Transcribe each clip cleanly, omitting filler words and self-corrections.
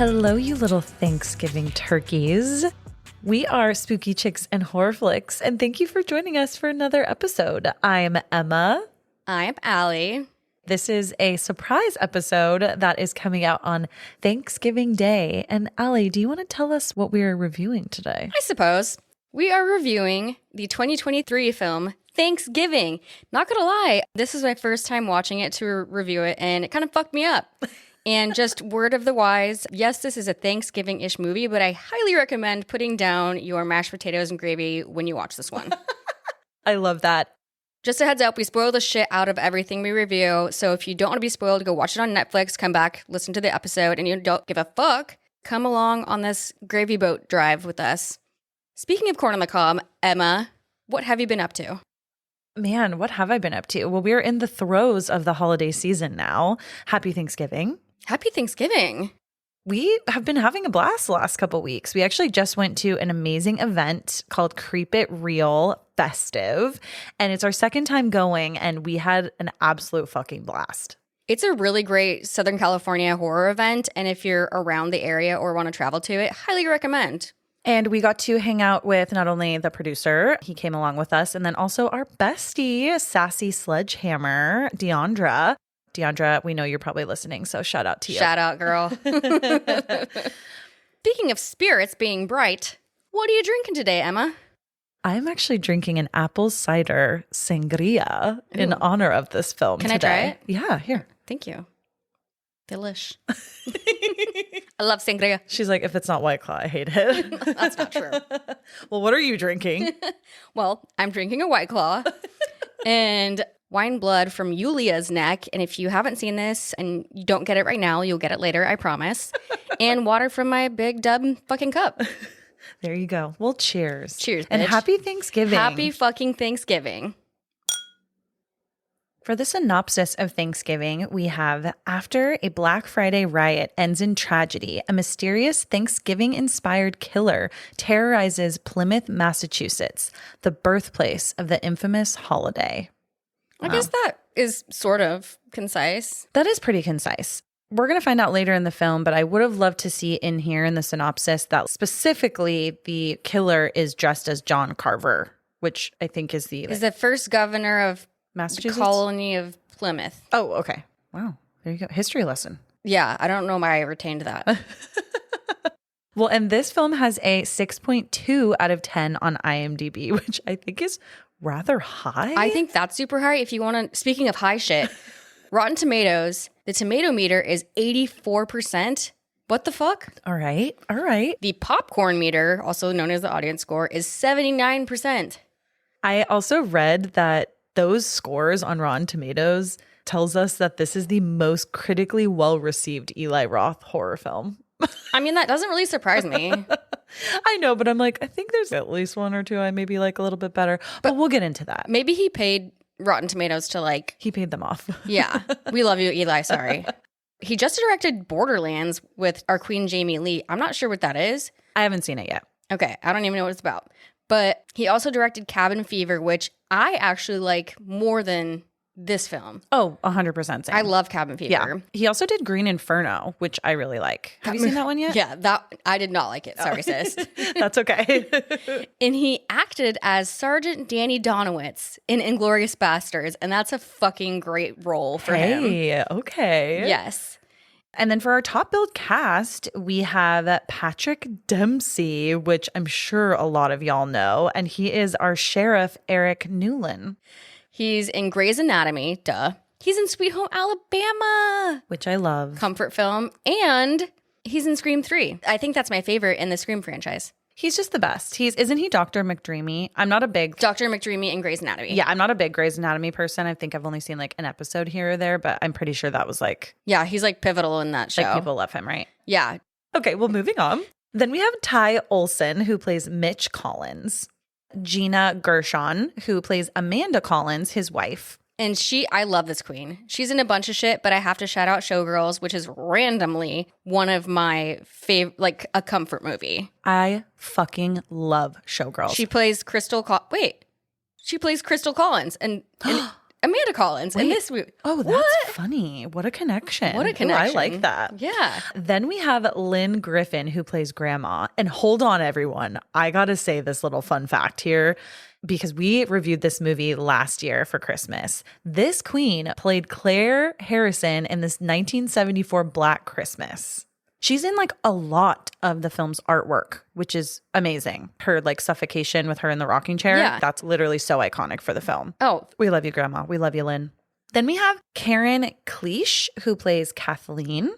Hello, you little Thanksgiving turkeys. We are Spooky Chicks and Horror Flicks, and thank you for joining us for another episode. I'm Emma. I'm Allie. This is a surprise episode that is coming out on Thanksgiving Day. And Allie, do you want to tell us what we are reviewing today? I suppose. We are reviewing the 2023 film Thanksgiving. Not gonna lie, this is my first time watching it to review it, and it kind of fucked me up. And just word of the wise, yes, this is a Thanksgiving-ish movie, but I highly recommend putting down your mashed potatoes and gravy when you watch this one. I love that. Just a heads up, we spoil the shit out of everything we review, so if you don't want to be spoiled, go watch it on Netflix, come back, listen to the episode, and you don't give a fuck, come along on this gravy boat drive with us. Speaking of corn on the cob, Emma, what have you been up to? Man, what have I been up to? Well, we're in the throes of the holiday season now. Happy Thanksgiving. Happy Thanksgiving. We have been having a blast the last couple weeks. We actually just went to an amazing event called Creep It Real Festive, and it's our second time going, and we had an absolute fucking blast. It's a really great Southern California horror event, and if you're around the area or want to travel to it, highly recommend. And we got to hang out with not only the producer, he came along with us, and then also our bestie, Sassy Sledgehammer, Deandra. Deandra, we know you're probably listening, so shout out to you. Shout out, girl. Speaking of spirits being bright, what are you drinking today, Emma? I'm actually drinking an apple cider sangria in honor of this film Can today. I try it? Yeah, here. Thank you. Delish. I love sangria. She's like, if it's not White Claw, I hate it. That's not true. Well, what are you drinking? Well, I'm drinking a White Claw and wine blood from Yulia's neck. And if you haven't seen this and you don't get it right now, you'll get it later, I promise. And water from my big dub fucking cup. There you go. Well, cheers. Cheers, and bitch. happy Thanksgiving. Happy fucking Thanksgiving. For the synopsis of Thanksgiving, we have, after a Black Friday riot ends in tragedy, a mysterious Thanksgiving-inspired killer terrorizes Plymouth, Massachusetts, the birthplace of the infamous holiday. I guess that is sort of concise. That is pretty concise. We're going to find out later in the film, but I would have loved to see in here in the synopsis that specifically the killer is dressed as John Carver, which I think is the first governor of Massachusetts? The colony of Plymouth. Oh, okay. Wow. There you go. History lesson. Yeah, I don't know why I retained that. Well, and this film has a 6.2 out of 10 on IMDb, which I think is rather high. I think that's super high. If you want to, speaking of high shit, Rotten Tomatoes, the tomato meter is 84%. What the fuck? All right. All right. The popcorn meter, also known as the audience score, is 79%. I also read that those scores on Rotten Tomatoes tells us that this is the most critically well-received Eli Roth horror film. I mean, that doesn't really surprise me. I know, but I'm like, I think there's at least one or two I maybe like a little bit better. But we'll get into that. Maybe he paid Rotten Tomatoes to like... He paid them off. Yeah. We love you, Eli. Sorry. He just directed Borderlands with our queen, Jamie Lee. I'm not sure what that is. I haven't seen it yet. Okay. I don't even know what it's about. But he also directed Cabin Fever, which I actually like more than this film. Oh, 100% same. I love Cabin Fever. Yeah. He also did Green Inferno, which I really like. Have you seen that one yet? Yeah, that I did not like it. Sorry, sis. That's okay. And he acted as Sergeant Danny Donowitz in Inglourious Basterds, and that's a fucking great role for him. Hey, okay. Yes. And then for our top billed cast, we have Patrick Dempsey, which I'm sure a lot of y'all know, and he is our Sheriff Eric Newland. He's in Grey's Anatomy, duh. He's in Sweet Home Alabama, which I love. Comfort film, and he's in Scream 3. I think that's my favorite in the Scream franchise. He's just the best. Isn't he Dr. McDreamy? I'm not a big... Dr. McDreamy in Grey's Anatomy. Yeah, I'm not a big Grey's Anatomy person. I think I've only seen like an episode here or there, but I'm pretty sure that was like... Yeah, he's like pivotal in that show. Like people love him, right? Yeah. Okay, well, moving on. Then we have Ty Olson, who plays Mitch Collins. Gina Gershon, who plays Amanda Collins, his wife. And I love this queen. She's in a bunch of shit, but I have to shout out Showgirls, which is randomly one of my favorite, like a comfort movie. I fucking love Showgirls. She plays Crystal Collins. And Amanda Collins in this movie. Oh, that's funny. What a connection. What a Ooh, connection. I like that. Yeah. Then we have Lynn Griffin, who plays Grandma. And hold on, everyone. I got to say this little fun fact here because we reviewed this movie last year for Christmas. This queen played Claire Harrison in this 1974 Black Christmas. She's in like a lot of the film's artwork, which is amazing. Her like suffocation with her in the rocking chair. Yeah. That's literally so iconic for the film. Oh, We love you, Grandma. We love you, Lynn. Then we have Karen Cleesh, who plays Kathleen.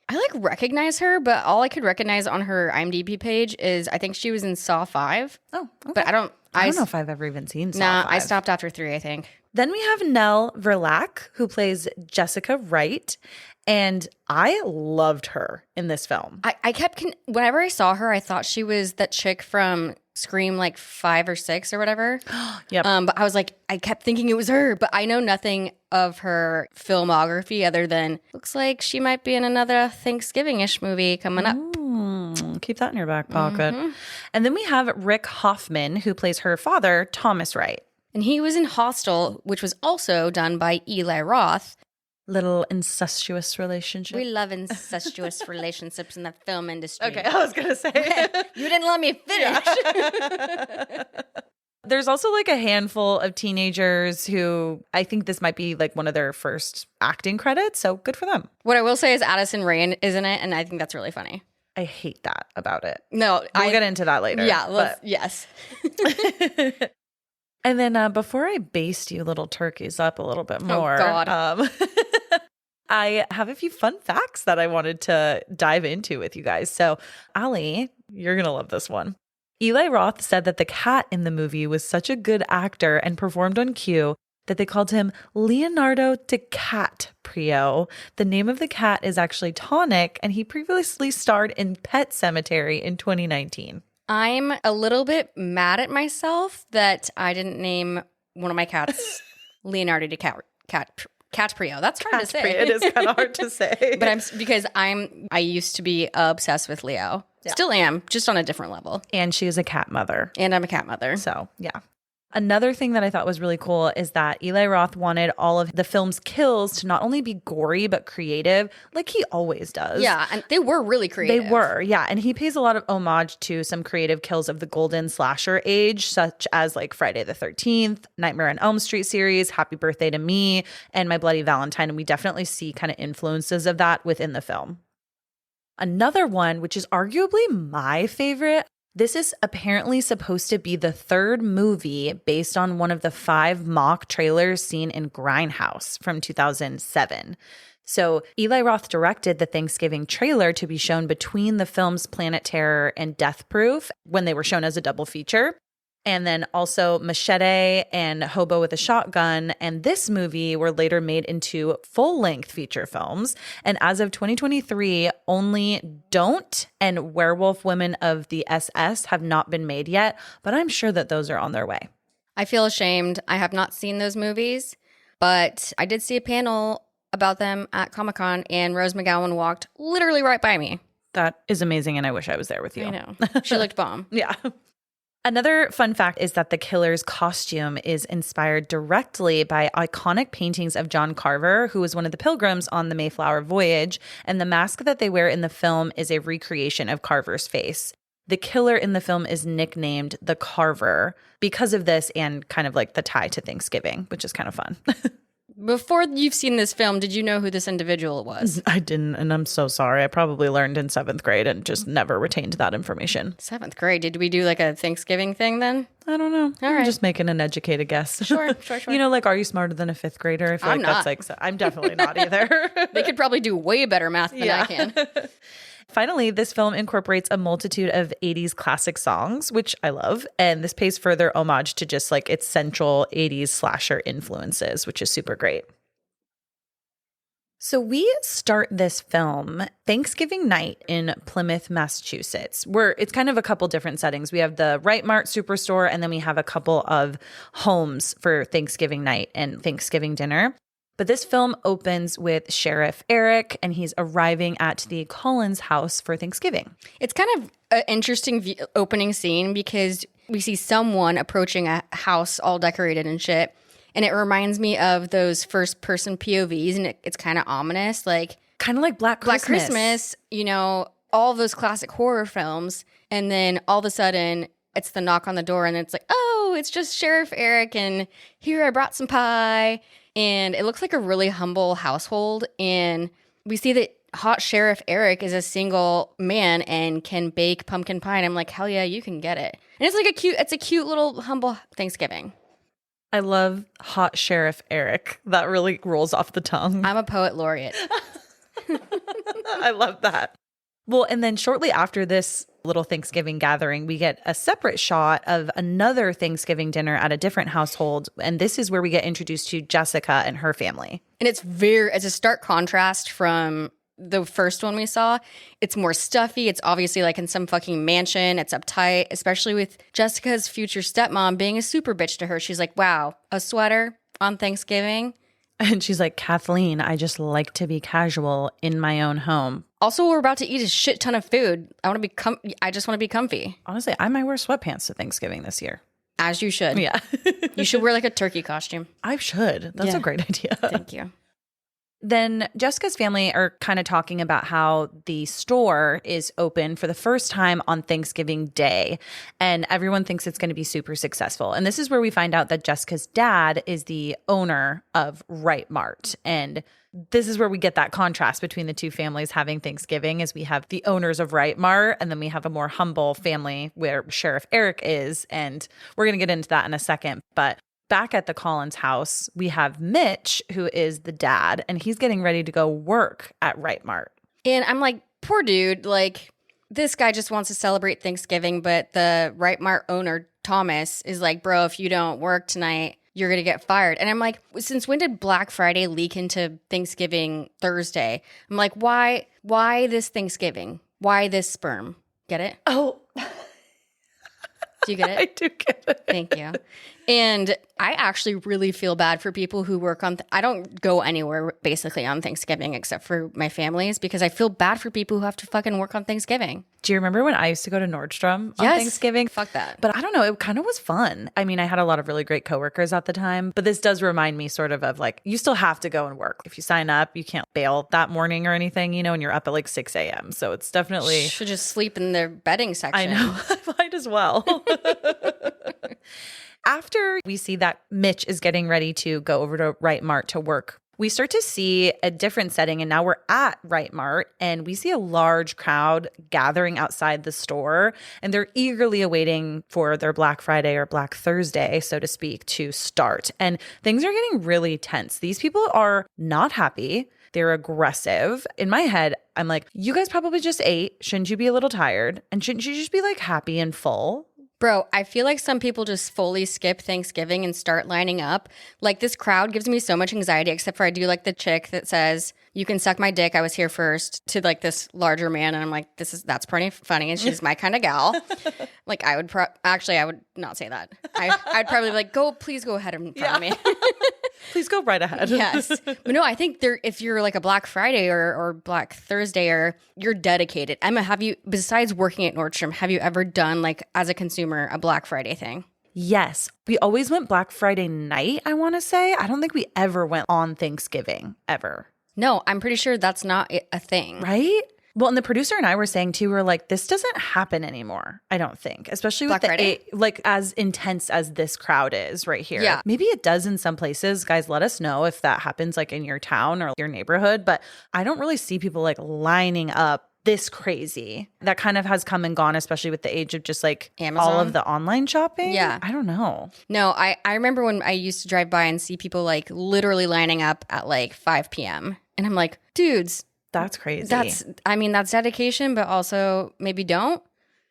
I like recognize her, but all I could recognize on her IMDb page is I think she was in Saw 5. Oh, okay. But I don't know if I've ever even seen Saw Nah, 5. I stopped after 3, I think. Then we have Nell Verlaque, who plays Jessica Wright. And I loved her in this film. I kept, whenever I saw her, I thought she was that chick from Scream like 5 or 6 or whatever. Yep. But I was like, I kept thinking it was her, but I know nothing of her filmography other than looks like she might be in another Thanksgiving-ish movie coming up. Keep that in your back pocket. And then we have Rick Hoffman, who plays her father, Thomas Wright. And he was in Hostel, which was also done by Eli Roth. Little incestuous relationship. We love incestuous relationships in the film industry. Okay, I was going to say. You didn't let me finish. There's also like a handful of teenagers who I think this might be like one of their first acting credits. So good for them. What I will say is Addison Rae is in it, and I think that's really funny. I hate that about it. No, We'll get into that later. Yeah, yes. And then before I baste you little turkeys up a little bit more, God. I have a few fun facts that I wanted to dive into with you guys. So, Allie, you're going to love this one. Eli Roth said that the cat in the movie was such a good actor and performed on cue that they called him Leonardo DiCaprio. The name of the cat is actually Tonic, and he previously starred in Pet Sematary in 2019. I'm a little bit mad at myself that I didn't name one of my cats Leonardo DiCaprio. That's hard to say. It is kind of hard to say. But I used to be obsessed with Leo. Yeah. Still am, just on a different level. And she is a cat mother. And I'm a cat mother. So, yeah. Another thing that I thought was really cool is that Eli Roth wanted all of the film's kills to not only be gory, but creative, like he always does. Yeah, and they were really creative. They were, yeah. And he pays a lot of homage to some creative kills of the golden slasher age, such as like Friday the 13th, Nightmare on Elm Street series, Happy Birthday to Me, and My Bloody Valentine. And we definitely see kind of influences of that within the film. Another one, which is arguably my favorite, this is apparently supposed to be the third movie based on one of the 5 mock trailers seen in Grindhouse from 2007. So Eli Roth directed the Thanksgiving trailer to be shown between the films Planet Terror and Death Proof when they were shown as a double feature. And then also Machete and Hobo with a Shotgun and this movie were later made into full-length feature films. And as of 2023, only Don't and Werewolf Women of the SS have not been made yet, but I'm sure that those are on their way. I feel ashamed. I have not seen those movies, but I did see a panel about them at Comic-Con, and Rose McGowan walked literally right by me. That is amazing, and I wish I was there with you. I know. She looked bomb. Yeah. Another fun fact is that the killer's costume is inspired directly by iconic paintings of John Carver, who was one of the pilgrims on the Mayflower voyage, and the mask that they wear in the film is a recreation of Carver's face. The killer in the film is nicknamed the Carver because of this and kind of like the tie to Thanksgiving, which is kind of fun. Before you've seen this film, did you know who this individual was? I didn't, and I'm so sorry. I probably learned in 7th grade and just never retained that information. 7th grade. Did we do like a Thanksgiving thing then? I don't know. All right. I'm just making an educated guess. Sure. You know, like, are you smarter than a 5th grader? I feel I'm like that's not. like, I'm definitely not either. They could probably do way better math than I can. Finally, this film incorporates a multitude of 80s classic songs, which I love. And this pays further homage to just like its central 80s slasher influences, which is super great. So we start this film Thanksgiving night in Plymouth, Massachusetts, where it's kind of a couple different settings. We have the Right Mart Superstore, and then we have a couple of homes for Thanksgiving night and Thanksgiving dinner. But this film opens with Sheriff Eric, and he's arriving at the Collins house for Thanksgiving. It's kind of an interesting opening scene because we see someone approaching a house all decorated and shit. And it reminds me of those first person POVs, and it's kind of ominous, like kind of like Black Christmas. Black Christmas, you know, all those classic horror films. And then all of a sudden it's the knock on the door and it's like, oh, it's just Sheriff Eric and here I brought some pie. And it looks like a really humble household. And we see that hot Sheriff Eric is a single man and can bake pumpkin pie. And I'm like, hell yeah, you can get it. And it's like it's a cute little humble Thanksgiving. I love hot Sheriff Eric. That really rolls off the tongue. I'm a poet laureate. I love that. Well, and then shortly after this little Thanksgiving gathering, we get a separate shot of another Thanksgiving dinner at a different household. And this is where we get introduced to Jessica and her family. And it's a stark contrast from the first one we saw. It's more stuffy. It's obviously like in some fucking mansion. It's uptight, especially with Jessica's future stepmom being a super bitch to her. She's like, wow, a sweater on Thanksgiving? And she's like, Kathleen, I just like to be casual in my own home. Also, we're about to eat a shit ton of food. I just want to be comfy. Honestly, I might wear sweatpants to Thanksgiving this year. As you should. Yeah. You should wear like a turkey costume. I should. That's a great idea. Thank you. Then Jessica's family are kind of talking about how the store is open for the first time on Thanksgiving Day, and everyone thinks it's going to be super successful. And this is where we find out that Jessica's dad is the owner of Right Mart. And this is where we get that contrast between the two families having Thanksgiving, as we have the owners of Right Mart, and then we have a more humble family where Sheriff Eric is. And we're going to get into that in a second. But back at the Collins house, we have Mitch, who is the dad, and he's getting ready to go work at Right Mart. And I'm like, poor dude, like this guy just wants to celebrate Thanksgiving, but the Right Mart owner, Thomas, is like, bro, if you don't work tonight, you're going to get fired. And I'm like, since when did Black Friday leak into Thanksgiving Thursday? I'm like, why this Thanksgiving? Why this sperm? Get it? Oh, do you get it? I do get it. Thank you. And I actually really feel bad for people who work on I don't go anywhere basically on Thanksgiving except for my family's, because I feel bad for people who have to fucking work on Thanksgiving. Do you remember when I used to go to Nordstrom on Yes. Thanksgiving? Fuck that. But I don't know, it kind of was fun. I mean, I had a lot of really great coworkers at the time, but this does remind me sort of like, you still have to go and work. If you sign up, you can't bail that morning or anything, you know, and you're up at like 6 a.m. So it's definitely... Should just sleep in their bedding section. I know. I might as well. After we see that Mitch is getting ready to go over to Right Mart to work, we start to see a different setting. And now we're at Right Mart and we see a large crowd gathering outside the store. And they're eagerly awaiting for their Black Friday or Black Thursday, so to speak, to start. And things are getting really tense. These people are not happy. They're aggressive. In my head, I'm like, you guys probably just ate. Shouldn't you be a little tired? And shouldn't you just be like happy and full? Bro, I feel like some people just fully skip Thanksgiving and start lining up. Like this crowd gives me so much anxiety, except for I do like the chick that says, you can suck my dick, I was here first, to like this larger man. And I'm like, that's pretty funny. And she's my kind of gal. Like I would I would not say that. I'd probably be like, please go ahead in front of me. Please go right ahead. Yes. But no, I think if you're like a Black Friday or Black Thursday, or you're dedicated. Emma, have you, besides working at Nordstrom, have you ever done like as a consumer a Black Friday thing? Yes. We always went Black Friday night, I want to say. I don't think we ever went on Thanksgiving, ever. No, I'm pretty sure that's not a thing. Right? Well, and the producer and I were saying too, we're like, this doesn't happen anymore, I don't think. Especially with Black Friday? like as intense as this crowd is right here. Yeah. Maybe it does in some places. Guys, let us know if that happens like in your town or your neighborhood. But I don't really see people like lining up this crazy. That kind of has come and gone, especially with the age of just like Amazon? all of the online shopping. Yeah. I don't know. No, I remember when I used to drive by and see people like literally lining up at like 5 p.m. And I'm like, dudes, That's crazy. that's dedication, but also maybe don't.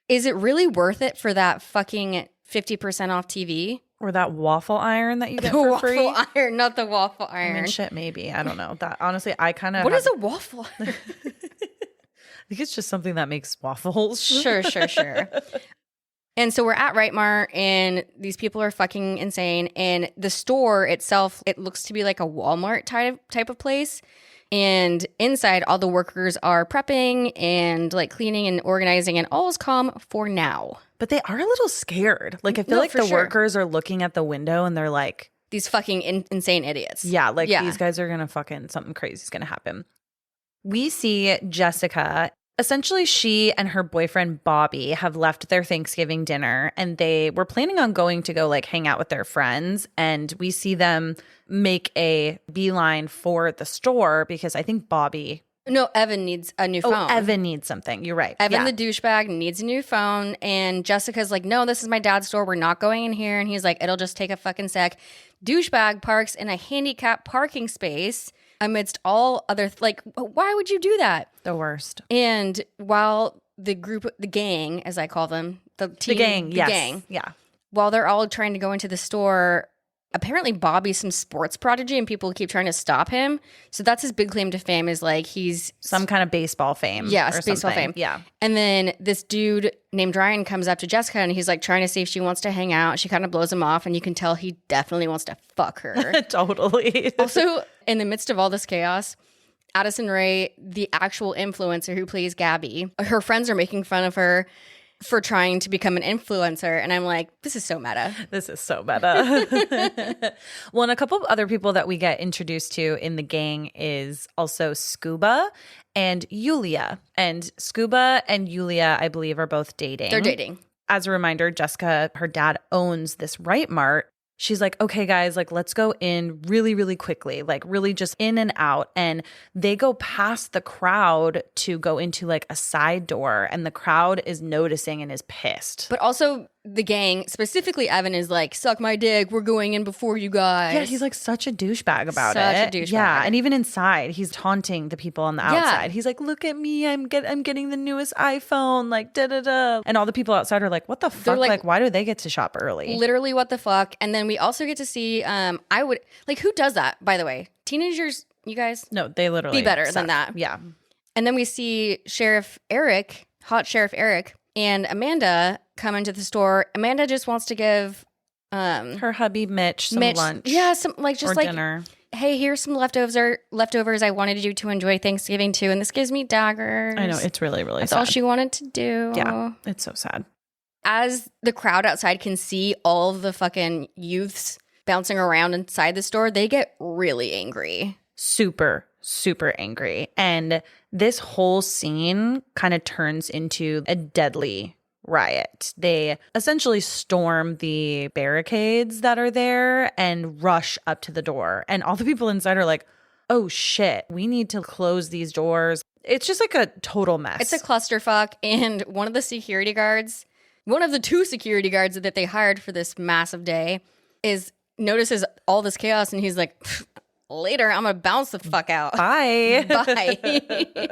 Is it really worth it for that fucking 50% off TV? Or that waffle iron that you get The for waffle free. iron, not the waffle iron. I mean, shit, maybe. I don't know. That honestly, I kind of. What is a waffle iron? I think it's just something that makes waffles. Sure. And so we're at Right Mart, and these people are fucking insane. And the store itself, it looks to be like a Walmart type of place. And inside, all the workers are prepping and like cleaning and organizing, and all is calm for now. But they are a little scared. Like, I feel No, like for the sure. workers are looking at the window and they're like, these fucking insane idiots. Yeah, like these guys are going to fucking, something crazy is going to happen. We see Jessica. Essentially, she and her boyfriend Bobby have left their Thanksgiving dinner and they were planning on going to go like hang out with their friends. And we see them make a beeline for the store because I think Bobby. No, Evan needs a new phone. Oh, Evan needs something. You're right. Evan, the douchebag, needs a new phone. And Jessica's like, no, this is my dad's store. We're not going in here. And he's like, it'll just take a fucking sec. Douchebag parks in a handicapped parking space amidst all other, like, why would you do that? The worst. And while the gang, as I call them, the gang, yeah. While they're all trying to go into the store, apparently Bobby's some sports prodigy and people keep trying to stop him. So that's his big claim to fame is like he's some kind of baseball fame. Yeah, baseball fame. Yeah. And then this dude named Ryan comes up to Jessica and he's like trying to see if she wants to hang out. She kind of blows him off and you can tell he definitely wants to fuck her. Totally. Also, in the midst of all this chaos, Addison Rae, the actual influencer who plays Gabby, her friends are making fun of her for trying to become an influencer. And I'm like, this is so meta. This is so meta. Well, and a couple of other people that we get introduced to in the gang is also Scuba and Yulia. And Scuba and Yulia, I believe, are both dating. They're dating. As a reminder, Jessica, her dad owns this Right Mart. She's like, okay, guys, like, let's go in really, really quickly, like really just in and out. And they go past the crowd to go into like a side door and the crowd is noticing and is pissed. But also the gang, specifically Evan, is like, suck my dick. We're going in before you guys. Yeah, he's like such a douchebag about it. Such a douchebag. Yeah, and even inside, he's taunting the people on the outside. He's like, look at me. I'm getting the newest iPhone, like da-da-da. And all the people outside are like, what the fuck? Like, why do they get to shop early? Literally, what the fuck? And then we also get to see, who does that, by the way? Teenagers, you guys? No, they literally be better suck. than that. Yeah. And then we see Hot Sheriff Eric, and Amanda come into the store. Amanda just wants to give her hubby Mitch some lunch. Yeah, some like just or like dinner. Hey, here's some leftovers I wanted you to enjoy Thanksgiving too, and this gives me daggers. I know, it's really, really That's sad. all she wanted to do. Yeah, it's so sad. As the crowd outside can see all of the fucking youths bouncing around inside the store, they get really angry. Super, super angry. And this whole scene kind of turns into a deadly riot. They essentially storm the barricades that are there and rush up to the door. And all the people inside are like, oh shit, we need to close these doors. It's just like a total mess. It's a clusterfuck. And one of the two security guards that they hired for this massive day notices all this chaos and he's like, later, I'm gonna bounce the fuck out. Bye. Bye.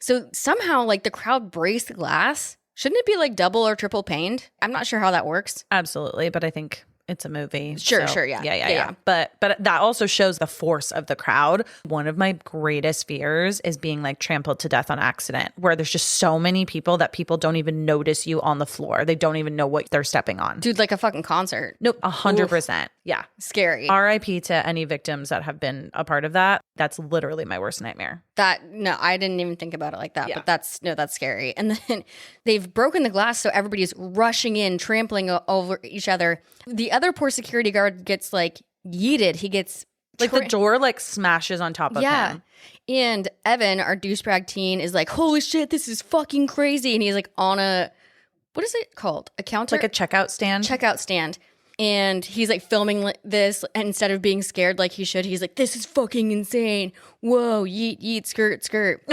So somehow, like, the crowd breaks the glass. Shouldn't it be like double or triple paned? I'm not sure how that works. Absolutely, but I think it's a movie. Sure, Yeah. Yeah. But that also shows the force of the crowd. One of my greatest fears is being like trampled to death on accident, where there's just so many people that people don't even notice you on the floor. They don't even know what they're stepping on. Dude, like a fucking concert. Nope, 100%. Yeah. Scary. RIP to any victims that have been a part of that. That's literally my worst nightmare. No, I didn't even think about it like that, Yeah. but that's scary. And then they've broken the glass, so everybody's rushing in, trampling over each other. The other poor security guard gets like yeeted. He gets like the door like smashes on top of him. And Evan, our douchebag teen, is like, holy shit, this is fucking crazy. And he's like on what is it called? A counter? Like a checkout stand. Checkout stand. And he's like filming this, and instead of being scared like he should, he's like, this is fucking insane. Whoa, yeet, yeet, skirt, skirt.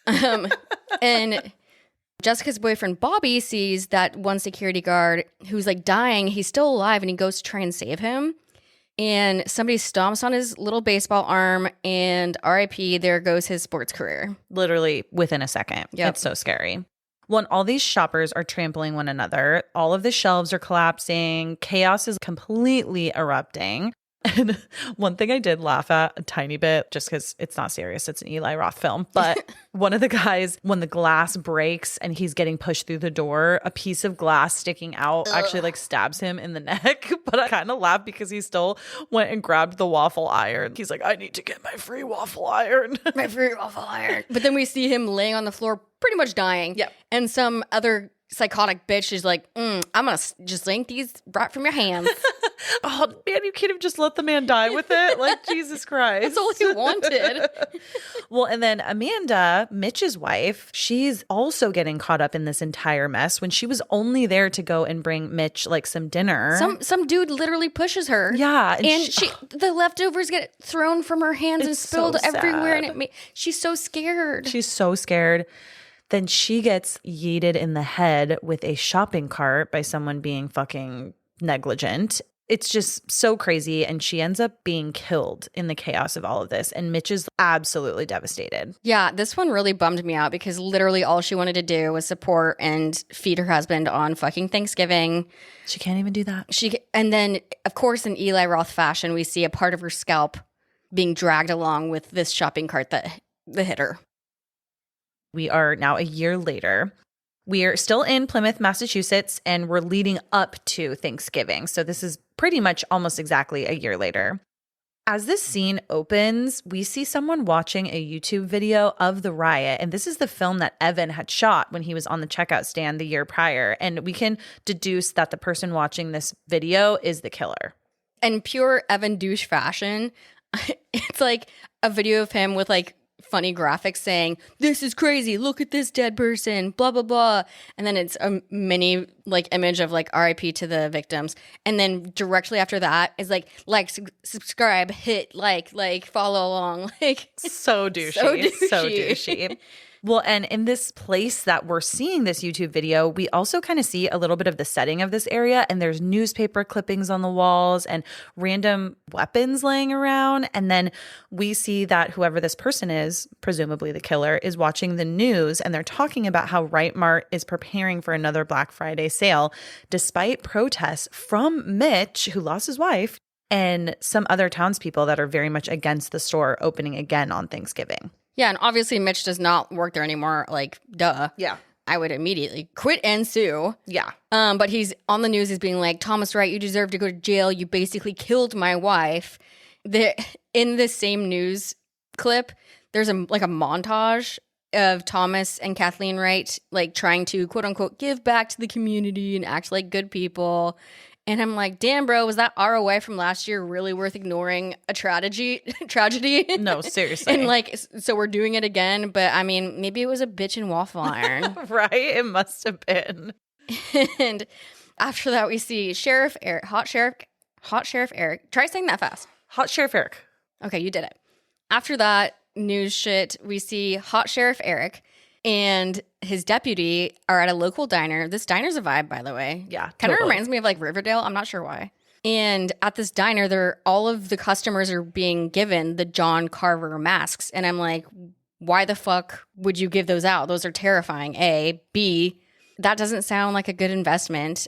And Jessica's boyfriend, Bobby, sees that one security guard who's like dying. He's still alive, and he goes to try and save him. And somebody stomps on his little baseball arm, and RIP, there goes his sports career. Literally within a second. Yep. It's so scary. Well, and all these shoppers are trampling one another. All of the shelves are collapsing. Chaos is completely erupting. And one thing I did laugh at a tiny bit, just because it's not serious, it's an Eli Roth film, but one of the guys, when the glass breaks and he's getting pushed through the door, a piece of glass sticking out actually like stabs him in the neck. But I kind of laughed because he still went and grabbed the waffle iron. He's like, I need to get my free waffle iron. My free waffle iron. But then we see him laying on the floor, pretty much dying. Yep. And some other psychotic bitch is like, I'm going to just yank these right from your hands. Oh, man, you can't have just let the man die with it. Like, Jesus Christ. That's all he wanted. Well, and then Amanda, Mitch's wife, she's also getting caught up in this entire mess when she was only there to go and bring Mitch like some dinner. Some dude literally pushes her. Yeah. And the leftovers get thrown from her hands and spilled everywhere. And she's so scared. She's so scared. Then she gets yeeted in the head with a shopping cart by someone being fucking negligent. It's just so crazy. And she ends up being killed in the chaos of all of this. And Mitch is absolutely devastated. Yeah, this one really bummed me out because literally all she wanted to do was support and feed her husband on fucking Thanksgiving. She can't even do that. And then, of course, in Eli Roth fashion, we see a part of her scalp being dragged along with this shopping cart that hit her. We are now a year later. We are still in Plymouth, Massachusetts, and we're leading up to Thanksgiving. So this is pretty much almost exactly a year later. As this scene opens, we see someone watching a YouTube video of the riot. And this is the film that Evan had shot when he was on the checkout stand the year prior. And we can deduce that the person watching this video is the killer. In pure Evan douche fashion, it's like a video of him with like funny graphics saying, "This is crazy, look at this dead person, blah blah blah," and then it's a mini like image of like RIP to the victims, and then directly after that is like subscribe, hit like follow along. Like so douchey. So douchey. Well, and in this place that we're seeing this YouTube video, we also kind of see a little bit of the setting of this area, and there's newspaper clippings on the walls and random weapons laying around. And then we see that whoever this person is, presumably the killer, is watching the news, and they're talking about how Right Mart is preparing for another Black Friday sale, despite protests from Mitch, who lost his wife, and some other townspeople that are very much against the store opening again on Thanksgiving. Yeah, and obviously Mitch does not work there anymore. Like, duh. Yeah. I would immediately quit and sue. Yeah. But he's on the news, he's being like, "Thomas Wright, you deserve to go to jail. You basically killed my wife." In this same news clip, there's a montage of Thomas and Kathleen Wright like trying to quote unquote give back to the community and act like good people. And I'm like, damn, bro, was that ROI from last year really worth ignoring a tragedy? No, seriously. And like, so we're doing it again. But I mean, maybe it was a bitch and waffle iron. Right? It must have been. And after that, we see Hot Sheriff Eric. Try saying that fast. Hot Sheriff Eric. Okay, you did it. After that news shit, we see Hot Sheriff Eric and his deputy are at a local diner. This diner's a vibe, by the way. Yeah, kind of totally. reminds me of like Riverdale. I'm not sure why. And at this diner, all of the customers are being given the John Carver masks. And I'm like, why the fuck would you give those out? Those are terrifying. A. B. That doesn't sound like a good investment.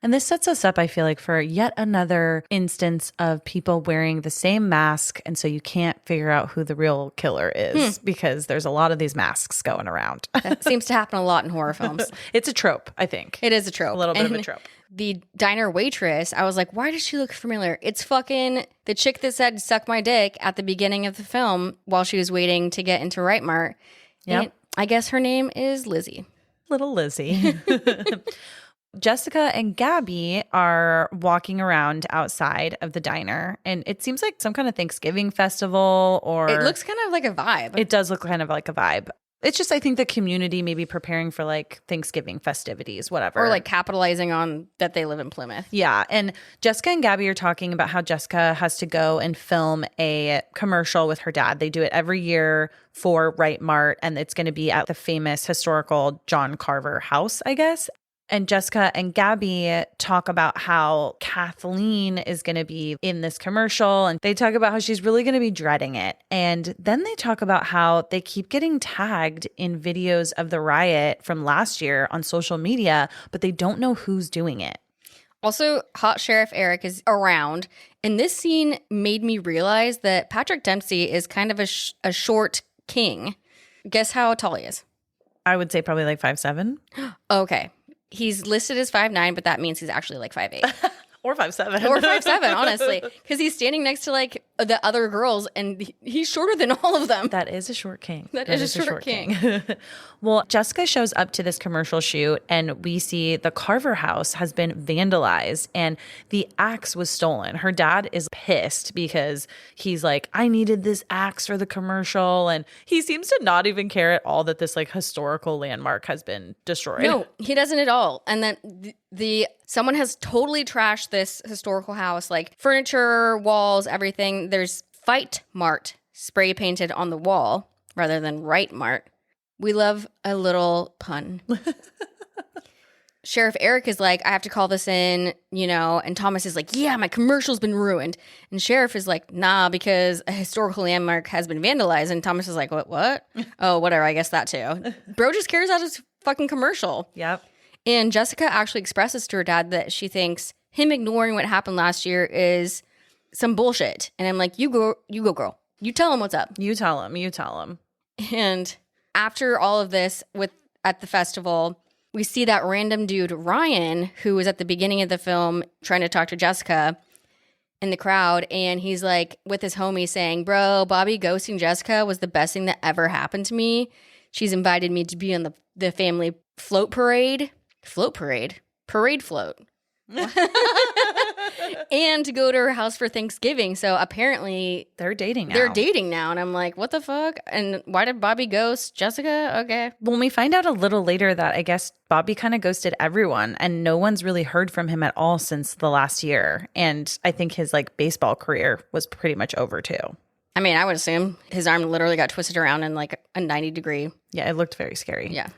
And this sets us up, I feel like, for yet another instance of people wearing the same mask. And so you can't figure out who the real killer is because there's a lot of these masks going around. That seems to happen a lot in horror films. It's a trope, I think. It is a trope. A little bit of a trope. The diner waitress, I was like, why does she look familiar? It's fucking the chick that said, "Suck my dick" at the beginning of the film while she was waiting to get into Right Mart. Yep. I guess her name is Lizzie. Little Lizzie. Jessica and Gabby are walking around outside of the diner, and it seems like some kind of Thanksgiving festival, or it looks kind of like a vibe. It does look kind of like a vibe. It's just, I think the community may be preparing for like Thanksgiving festivities, whatever. Or like capitalizing on that they live in Plymouth. Yeah. And Jessica and Gabby are talking about how Jessica has to go and film a commercial with her dad. They do it every year for Right Mart, and it's going to be at the famous historical John Carver house, I guess. And Jessica and Gabby talk about how Kathleen is going to be in this commercial, and they talk about how she's really going to be dreading it. And then they talk about how they keep getting tagged in videos of the riot from last year on social media, but they don't know who's doing it. Also, Hot Sheriff Eric is around, and this scene made me realize that Patrick Dempsey is kind of a short king. Guess how tall he is? I would say probably like 5'7". Okay. He's listed as 5'9", but that means he's actually like 5'8". Or 5'7". Or 5'7", honestly. Because he's standing next to like the other girls, and he's shorter than all of them. That is a short king. That is a short king. Well, Jessica shows up to this commercial shoot, and we see the Carver house has been vandalized and the axe was stolen. Her dad is pissed because he's like, I needed this axe for the commercial. And he seems to not even care at all that this like historical landmark has been destroyed. No, he doesn't at all. And then someone has totally trashed this historical house, like furniture, walls, everything. There's Fight Mart spray painted on the wall rather than Right Mart. We love a little pun. Sheriff Eric is like, I have to call this in, and Thomas is like, yeah, my commercial's been ruined. And Sheriff is like, nah, because a historical landmark has been vandalized. And Thomas is like, what? Oh, whatever, I guess that too. Bro just cares about his fucking commercial. Yep. And Jessica actually expresses to her dad that she thinks him ignoring what happened last year is some bullshit. And I'm like, you go, girl. You tell him what's up. You tell him. And after all of this at the festival, we see that random dude, Ryan, who was at the beginning of the film trying to talk to Jessica in the crowd. And he's like with his homie saying, bro, Bobby ghosting Jessica was the best thing that ever happened to me. She's invited me to be on the family float parade. Parade float. And to go to her house for Thanksgiving. So apparently they're dating now. And I'm like, what the fuck? And why did Bobby ghost Jessica? Okay. When we find out a little later that I guess Bobby kind of ghosted everyone and no one's really heard from him at all since the last year. And I think his like baseball career was pretty much over too. I mean, I would assume his arm literally got twisted around in like a 90-degree. Yeah, it looked very scary. Yeah.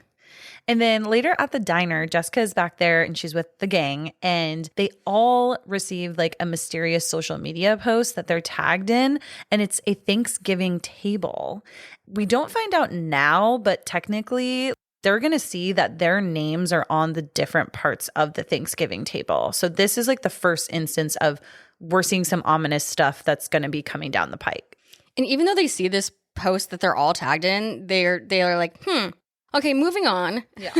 And then later at the diner, Jessica is back there and she's with the gang and they all receive like a mysterious social media post that they're tagged in, and it's a Thanksgiving table. We don't find out now, but technically they're going to see that their names are on the different parts of the Thanksgiving table. So this is like the first instance of we're seeing some ominous stuff that's going to be coming down the pike. And even though they see this post that they're all tagged in, they are like, okay, moving on. Yeah.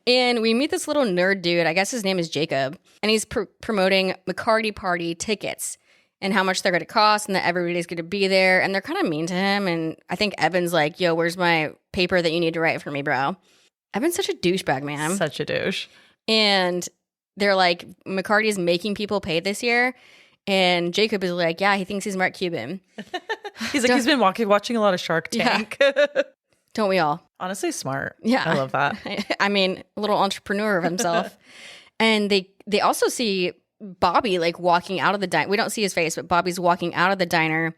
And we meet this little nerd dude. I guess his name is Jacob. And he's promoting McCarty Party tickets and how much they're going to cost and that everybody's going to be there. And they're kind of mean to him. And I think Evan's like, yo, where's my paper that you need to write for me, bro? Evan's such a douchebag, man. Such a douche. And they're like, McCarty is making people pay this year. And Jacob is like, yeah, he thinks he's Mark Cuban. He's like, he's been watching a lot of Shark Tank. Yeah. Don't we all? Honestly, smart. Yeah. I love that. I mean, a little entrepreneur of himself. And they also see Bobby like walking out of the diner. We don't see his face, but Bobby's walking out of the diner.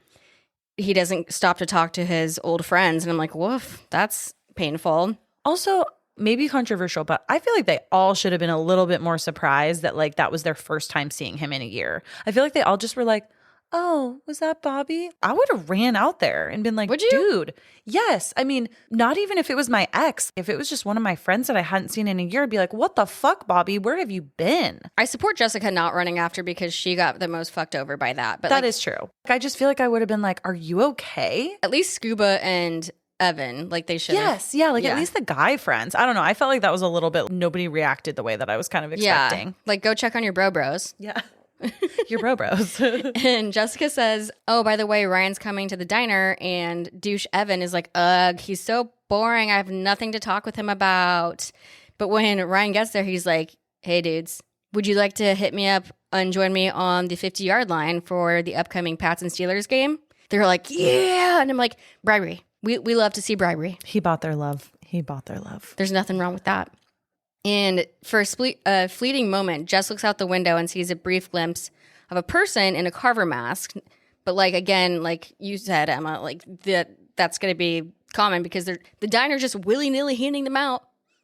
He doesn't stop to talk to his old friends. And I'm like, woof, that's painful. Also, maybe controversial, but I feel like they all should have been a little bit more surprised that like that was their first time seeing him in a year. I feel like they all just were like, oh, was that Bobby? I would have ran out there and been like, would you? Dude, yes. I mean, not even if it was my ex. If it was just one of my friends that I hadn't seen in a year, I'd be like, what the fuck, Bobby? Where have you been? I support Jessica not running after because she got the most fucked over by that. But that is true. I just feel like I would have been like, are you okay? At least Scuba and Evan, like they should. Yes, yeah, like at least the guy friends. I don't know. I felt like that was a little bit, nobody reacted the way that I was kind of expecting. Yeah, like go check on your bros. Yeah. Your bros. And Jessica says, oh, by the way, Ryan's coming to the diner, and douche Evan is like, ugh, he's so boring. I have nothing to talk with him about. But when Ryan gets there, he's like, hey, dudes, would you like to hit me up and join me on the 50-yard line for the upcoming Pats and Steelers game? They're like, yeah. And I'm like, bribery. We love to see bribery. He bought their love. There's nothing wrong with that. And for a fleeting moment, Jess looks out the window and sees a brief glimpse of a person in a carver mask. But like, again, like you said, Emma, like that's going to be common because the diner's just willy-nilly handing them out.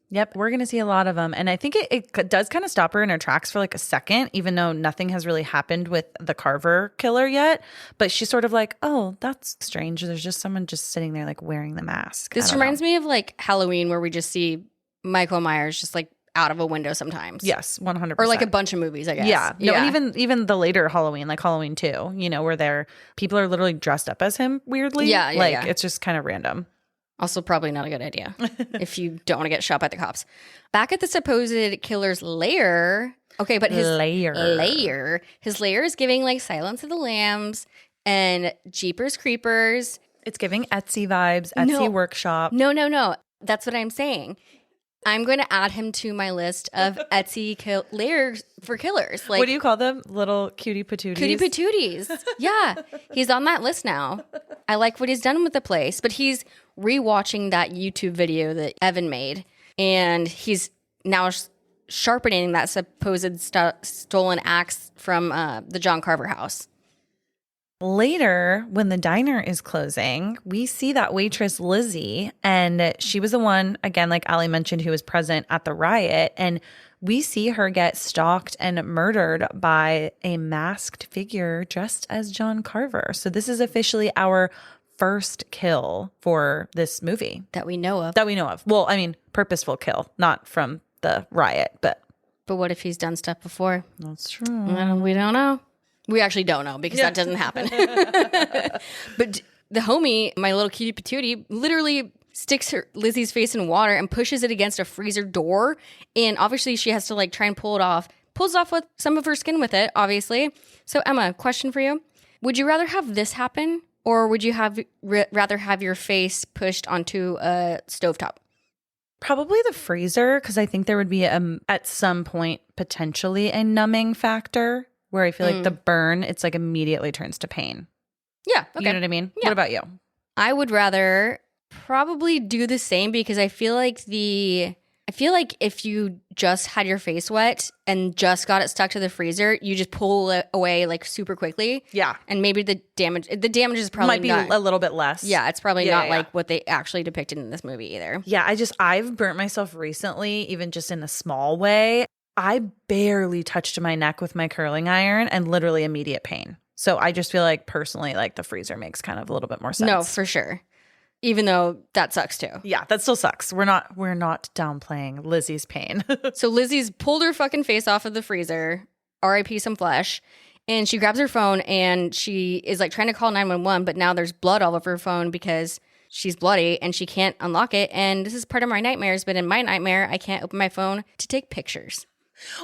Yep, we're going to see a lot of them. And I think it does kind of stop her in her tracks for like a second, even though nothing has really happened with the Carver killer yet. But she's sort of like, oh, that's strange. There's just someone just sitting there like wearing the mask. This reminds me of like Halloween, where we just see Michael Myers just like out of a window sometimes. Yes, 100%. Or like a bunch of movies, I guess. Yeah. No, and even the later Halloween, like Halloween 2, where people are literally dressed up as him weirdly. Yeah. It's just kind of random. Also, probably not a good idea if you don't want to get shot by the cops. Back at the supposed killer's lair. Okay, but his lair is giving like Silence of the Lambs. And Jeepers Creepers. It's giving Etsy vibes, Etsy workshop. No. That's what I'm saying. I'm going to add him to my list of Etsy layers for killers. Like, what do you call them? Little cutie patooties? Cutie patooties. Yeah. He's on that list now. I like what he's done with the place. But he's rewatching that YouTube video that Evan made. And he's now sharpening that supposed stolen axe from the John Carver house. Later, when the diner is closing, we see that waitress Lizzie, and she was the one, again, like Ali mentioned, who was present at the riot, and we see her get stalked and murdered by a masked figure dressed as John Carver. So this is officially our first kill for this movie. That we know of. Well, I mean, purposeful kill, not from the riot, but... But what if he's done stuff before? That's true. We don't know. We actually don't know because that doesn't happen. But the homie, my little cutie patootie, literally sticks Lizzie's face in water and pushes it against a freezer door. And obviously she has to like try and pull it off. Pulls off with some of her skin with it, obviously. So Emma, question for you. Would you rather have this happen or would you rather have your face pushed onto a stovetop? Probably the freezer, because I think there would be at some point potentially a numbing factor. Where I feel like the burn, it's like immediately turns to pain. Yeah. Okay. You know what I mean? Yeah. What about you? I would rather probably do the same because I feel like if you just had your face wet and just got it stuck to the freezer, you just pull it away like super quickly. Yeah. And maybe the damage is probably might be a little bit less. Yeah, it's probably not like what they actually depicted in this movie either. Yeah, I've burnt myself recently, even just in a small way. I barely touched my neck with my curling iron and literally immediate pain. So I just feel like personally, like the freezer makes kind of a little bit more sense. No, for sure. Even though that sucks too. Yeah, that still sucks. We're not downplaying Lizzie's pain. So Lizzie's pulled her fucking face off of the freezer, RIP some flesh, and she grabs her phone and she is like trying to call 911, but now there's blood all over her phone because she's bloody and she can't unlock it. And this is part of my nightmares, but in my nightmare, I can't open my phone to take pictures.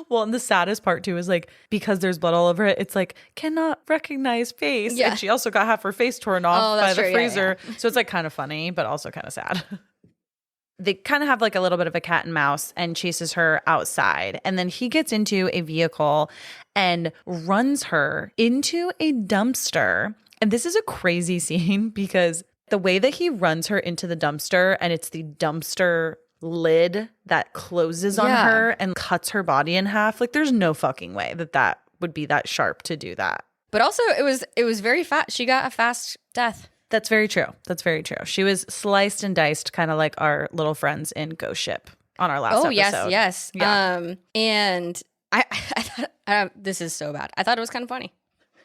Well, and the saddest part too is like, because there's blood all over it, it's like, cannot recognize face. Yeah. And she also got half her face torn off by the freezer. Yeah. So it's like kind of funny, but also kind of sad. They kind of have like a little bit of a cat and mouse and chases her outside. And then he gets into a vehicle and runs her into a dumpster. And this is a crazy scene because the way that he runs her into the dumpster, and it's the dumpster lid that closes on her and cuts her body in half. Like there's no fucking way that would be that sharp to do that. But also it was very fast. She got a fast death. That's very true. She was sliced and diced kind of like our little friends in Ghost Ship on our last episode. Yes. Yeah. And I thought this is so bad. I thought it was kind of funny.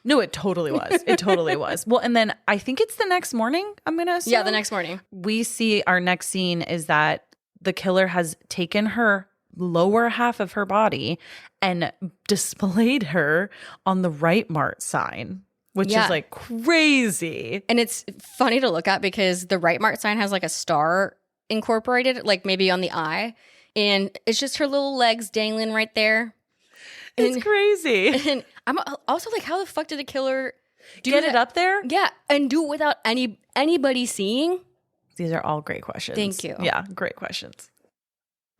No, it totally was. It totally was. Well, and then I think it's the next morning, I'm going to assume. Yeah, the next morning. We see our next scene is that the killer has taken her lower half of her body and displayed her on the Right Mart sign, which is like crazy. And it's funny to look at because the Right Mart sign has like a star incorporated, like maybe on the eye. And it's just her little legs dangling right there. It's crazy. And I'm also like, how the fuck did the killer get it up there? Yeah. And do it without anybody seeing? These are all great questions. Thank you. Yeah, great questions.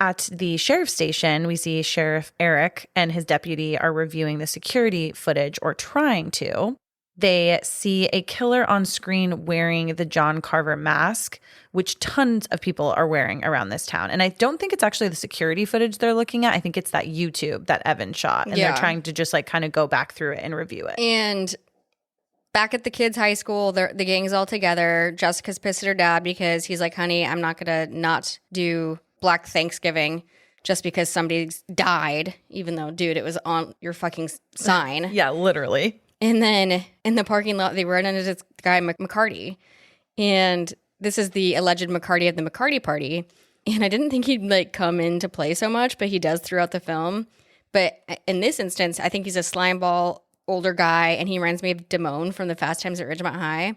At the sheriff's station, we see Sheriff Eric and his deputy are reviewing the security footage, or trying to. They see a killer on screen wearing the John Carver mask, which tons of people are wearing around this town. And I don't think it's actually the security footage they're looking at. I think it's that YouTube that Evan shot. And they're trying to just like kind of go back through it and review it. And back at the kids' high school, the gang's all together. Jessica's pissed at her dad because he's like, honey, I'm not going to not do Black Thanksgiving just because somebody's died, even though, dude, it was on your fucking sign. Yeah, literally. And then in the parking lot, they run into this guy, McCarty. And this is the alleged McCarty of the McCarty party. And I didn't think he'd like come into play so much, but he does throughout the film. But in this instance, I think he's a slimeball older guy, and he reminds me of Damone from the Fast Times at Ridgemont High.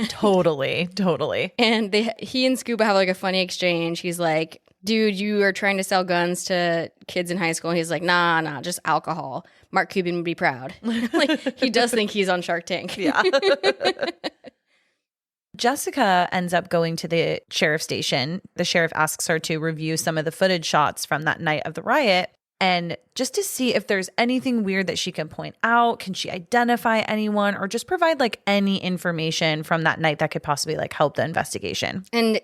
Totally. And he and Scuba have like a funny exchange. He's like, dude, you are trying to sell guns to kids in high school. And he's like, nah, just alcohol. Mark Cuban would be proud. Like, he does think he's on Shark Tank. Yeah. Jessica ends up going to the sheriff's station. The sheriff asks her to review some of the footage shots from that night of the riot, and just to see if there's anything weird that she can point out. Can she identify anyone, or just provide like any information from that night that could possibly like help the investigation? And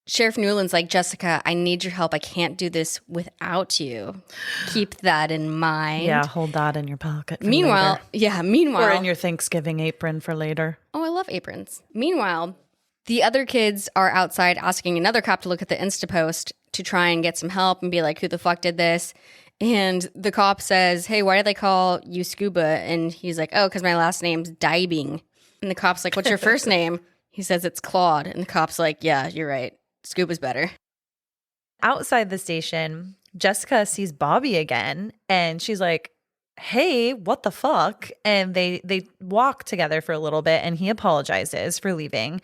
Sheriff Newland's like, Jessica, I need your help. I can't do this without you. Keep that in mind. Yeah, hold that in your pocket for Meanwhile, later. Or in your Thanksgiving apron for later. Oh, I love aprons. Meanwhile, the other kids are outside asking another cop to look at the Instapost to try and get some help and be like, who the fuck did this? And the cop says, hey, why did they call you Scuba? And he's like, oh, because my last name's Dybing. And the cop's like, what's your first name? He says it's Claude. And the cop's like, yeah, you're right. Scuba's better. Outside the station, Jessica sees Bobby again, and she's like, hey, what the fuck? And they walk together for a little bit, and he apologizes for leaving.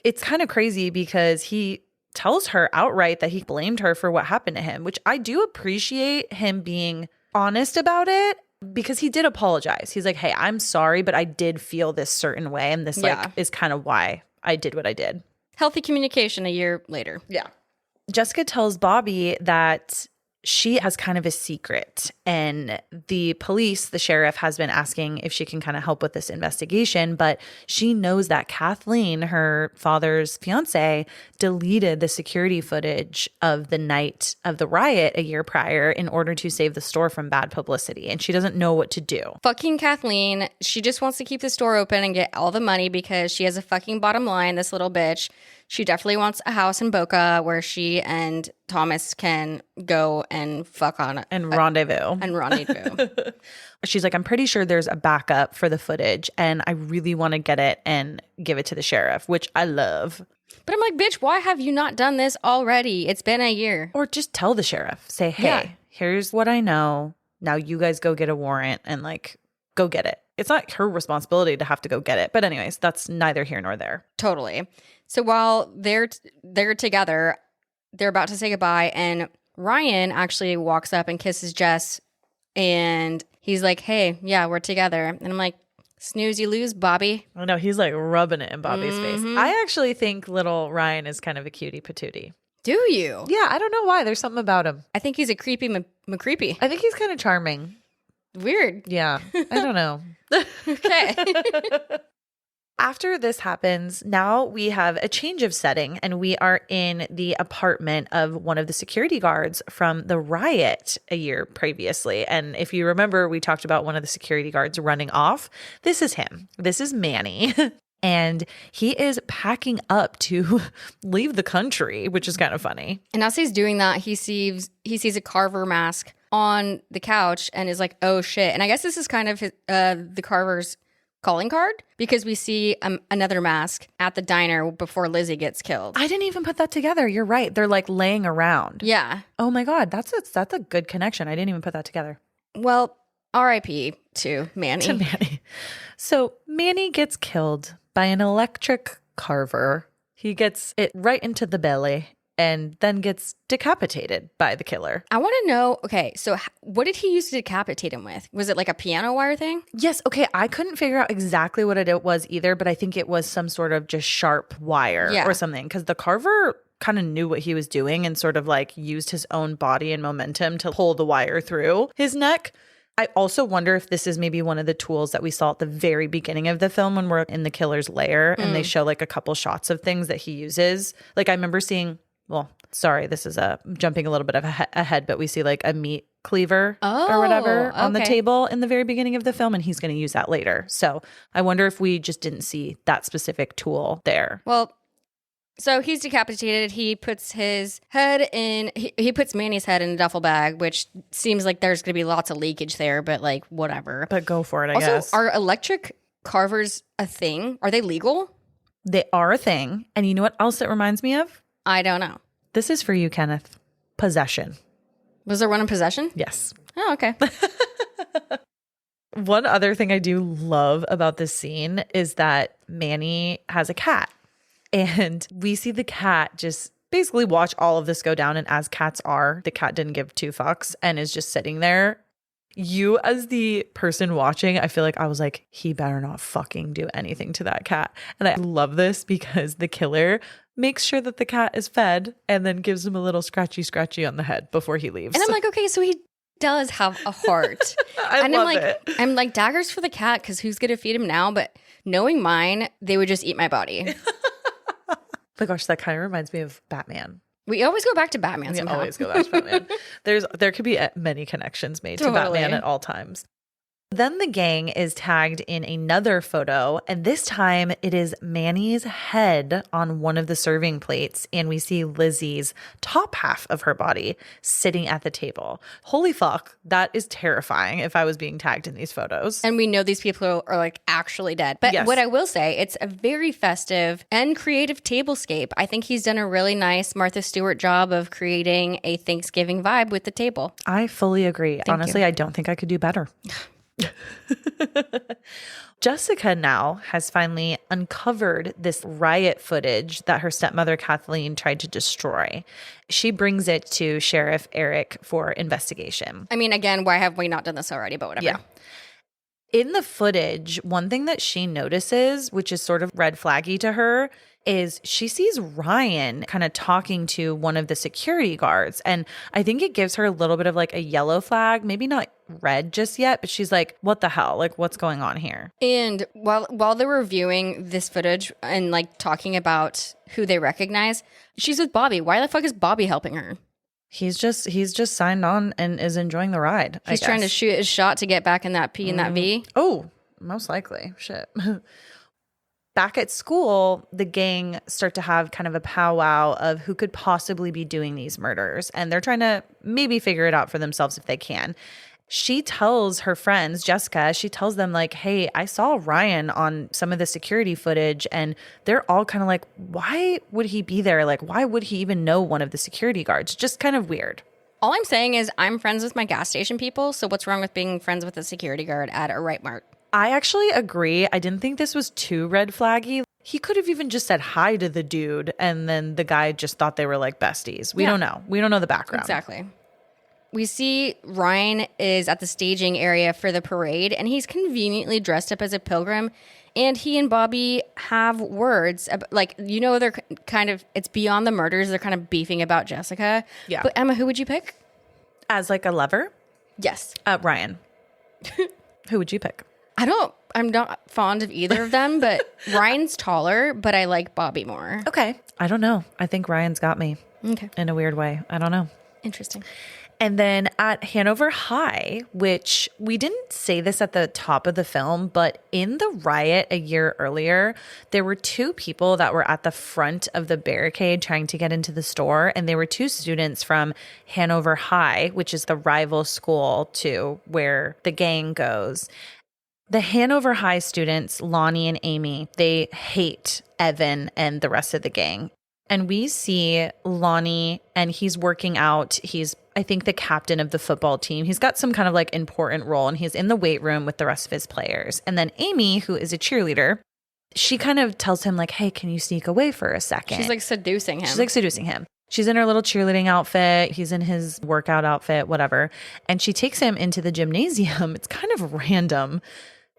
It's kind of crazy because he tells her outright that he blamed her for what happened to him, which I do appreciate him being honest about it, because he did apologize. He's like, hey, I'm sorry, but I did feel this certain way, and this is kind of why I did what I did. Healthy communication a year later. Yeah. Jessica tells Bobby that she has kind of a secret, and the police, the sheriff, has been asking if she can kind of help with this investigation, but she knows that Kathleen, her father's fiance, deleted the security footage of the night of the riot a year prior in order to save the store from bad publicity, and she doesn't know what to do. Fucking Kathleen. She just wants to keep the store open and get all the money because she has a fucking bottom line, this little bitch. She definitely wants a house in Boca where she and Thomas can go and fuck on and rendezvous. She's like, I'm pretty sure there's a backup for the footage, and I really want to get it and give it to the sheriff, which I love. But I'm like, bitch, why have you not done this already? It's been a year. Or just tell the sheriff. Say, hey, here's what I know. Now you guys go get a warrant and like go get it. It's not her responsibility to have to go get it. But anyways, that's neither here nor there. Totally. So while they're together, they're about to say goodbye, and Ryan actually walks up and kisses Jess, and he's like, hey, yeah, we're together. And I'm like, snooze, you lose, Bobby. I know, he's like rubbing it in Bobby's face. I actually think little Ryan is kind of a cutie patootie. Do you? Yeah, I don't know why. There's something about him. I think he's a creepy McCreepy. I think he's kind of charming. Weird. Yeah, I don't know. Okay. After this happens, now we have a change of setting, and we are in the apartment of one of the security guards from the riot a year previously. And if you remember, we talked about one of the security guards running off. This is him. This is Manny. And he is packing up to leave the country, which is kind of funny. And as he's doing that, he sees a carver mask on the couch and is like, oh shit. And I guess this is kind of the carver's calling card, because we see another mask at the diner before Lizzie gets killed. I didn't even put that together. You're right. They're like laying around. Yeah. Oh my God. That's a good connection. I didn't even put that together. Well, R.I.P. to Manny. So Manny gets killed by an electric carver. He gets it right into the belly and then gets decapitated by the killer. I want to know, okay, so what did he use to decapitate him with? Was it like a piano wire thing? Yes, okay, I couldn't figure out exactly what it was either, but I think it was some sort of just sharp wire or something, because the carver kind of knew what he was doing and sort of like used his own body and momentum to pull the wire through his neck. I also wonder if this is maybe one of the tools that we saw at the very beginning of the film when we're in the killer's lair and they show like a couple shots of things that he uses. Like I remember seeing, well, sorry, this is jumping a little bit of ahead, but we see like a meat cleaver or whatever on the table in the very beginning of the film, and he's going to use that later. So I wonder if we just didn't see that specific tool there. Well, so he's decapitated. He puts his head in, he puts Manny's head in a duffel bag, which seems like there's going to be lots of leakage there, but like whatever. But go for it, I also, guess. Are electric carvers a thing? Are they legal? They are a thing. And you know what else it reminds me of? I don't know. This is for you, Kenneth. Possession. Was there one in Possession? Yes. Oh, okay. One other thing I do love about this scene is that Manny has a cat. And we see the cat just basically watch all of this go down. And as cats are, the cat didn't give two fucks and is just sitting there. You as the person watching, I feel like I was like, he better not fucking do anything to that cat. And I love this because the killer makes sure that the cat is fed and then gives him a little scratchy on the head before he leaves. And I'm like, okay, so he does have a heart. I love it. I'm like, daggers for the cat, because who's going to feed him now? But knowing mine, they would just eat my body. Oh my gosh, that kind of reminds me of Batman. We always go back to Batman somehow. We always go back to Batman. There could be many connections made to Batman at all times. Then the gang is tagged in another photo, and this time it is Manny's head on one of the serving plates, and we see Lizzie's top half of her body sitting at the table. Holy fuck, that is terrifying if I was being tagged in these photos. And we know these people are like actually dead. But Yes. What I will say, it's a very festive and creative tablescape. I think he's done a really nice Martha Stewart job of creating a Thanksgiving vibe with the table. I fully agree. Honestly, I don't think I could do better. Jessica now has finally uncovered this riot footage that her stepmother Kathleen tried to destroy. She brings it to Sheriff Eric for investigation. I mean, again, why have we not done this already? But whatever. Yeah. In the footage, one thing that she notices, which is sort of red flaggy to her, is she sees Ryan kind of talking to one of the security guards. And I think it gives her a little bit of like a yellow flag, maybe not red just yet, but she's like, what the hell? Like, what's going on here? And while they were viewing this footage and like talking about who they recognize, she's with Bobby. Why the fuck is Bobby helping her? He's just signed on and is enjoying the ride. He's trying to shoot his shot to get back in that P and that V. Oh, most likely. Shit. Back at school, the gang start to have kind of a powwow of who could possibly be doing these murders. And they're trying to maybe figure it out for themselves if they can. She tells her friends, Jessica, she tells them like, hey, I saw Ryan on some of the security footage. And they're all kind of like, why would he be there? Like, why would he even know one of the security guards? Just kind of weird. All I'm saying is I'm friends with my gas station people. So what's wrong with being friends with a security guard at a Right Mart? I actually agree. I didn't think this was too red flaggy. He could have even just said hi to the dude, and then the guy just thought they were like besties. We don't know. We don't know the background. Exactly. We see Ryan is at the staging area for the parade, and he's conveniently dressed up as a pilgrim. And he and Bobby have words. Like, you know, they're kind of, it's beyond the murders. They're kind of beefing about Jessica. Yeah. But Emma, who would you pick? As like a lover? Yes. Ryan. Who would you pick? I'm not fond of either of them, but Ryan's taller, but I like Bobby more. Okay. I don't know. I think Ryan's got me. Okay. In a weird way. I don't know. Interesting. And then at Hanover High, which we didn't say this at the top of the film, but in the riot a year earlier, there were two people that were at the front of the barricade trying to get into the store. And they were two students from Hanover High, which is the rival school to where the gang goes. The Hanover High students, Lonnie and Amy, they hate Evan and the rest of the gang. And we see Lonnie, and he's working out. He's, I think, the captain of the football team. He's got some kind of like important role, and he's in the weight room with the rest of his players. And then Amy, who is a cheerleader, she kind of tells him like, hey, can you sneak away for a second? She's like seducing him. She's in her little cheerleading outfit. He's in his workout outfit, whatever. And she takes him into the gymnasium. It's kind of random.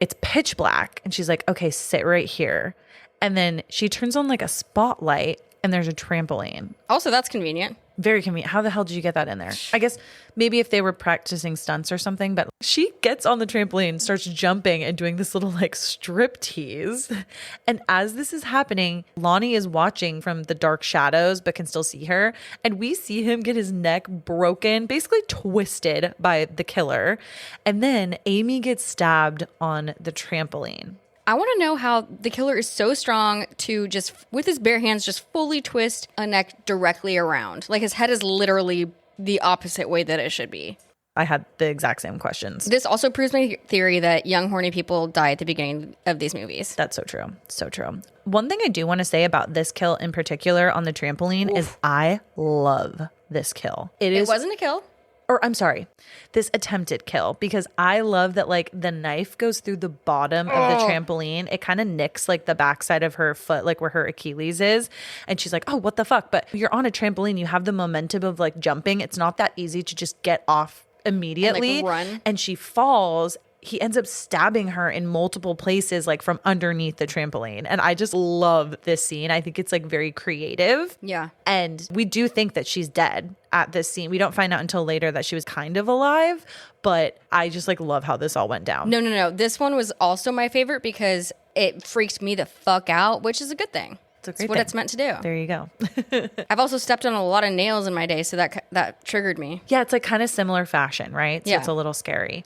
It's pitch black. And she's like, okay, sit right here. And then she turns on like a spotlight, and there's a trampoline. Also, that's convenient. Very convenient. How the hell did you get that in there? I guess maybe if they were practicing stunts or something, but she gets on the trampoline, starts jumping and doing this little like strip tease. And as this is happening, Lonnie is watching from the dark shadows, but can still see her. And we see him get his neck broken, basically twisted by the killer. And then Amy gets stabbed on the trampoline. I want to know how the killer is so strong to just, with his bare hands, just fully twist a neck directly around. Like his head is literally the opposite way that it should be. I had the exact same questions. This also proves my theory that young, horny people die at the beginning of these movies. That's so true. So true. One thing I do want to say about this kill in particular on the trampoline is I love this kill. It wasn't a kill. Or I'm sorry, this attempted kill, because I love that like the knife goes through the bottom of the trampoline. It kind of nicks like the backside of her foot, like where her Achilles is. And she's like, oh, what the fuck? But you're on a trampoline. You have the momentum of like jumping. It's not that easy to just get off immediately. And, like, run. And she falls. He ends up stabbing her in multiple places, like from underneath the trampoline. And I just love this scene. I think it's like very creative. Yeah. And we do think that she's dead at this scene. We don't find out until later that she was kind of alive, but I just like love how this all went down. No. This one was also my favorite because it freaked me the fuck out, which is a good thing. It's what it's meant to do. There you go. I've also stepped on a lot of nails in my day, so that triggered me. Yeah, it's like kind of similar fashion, right? So it's a little scary.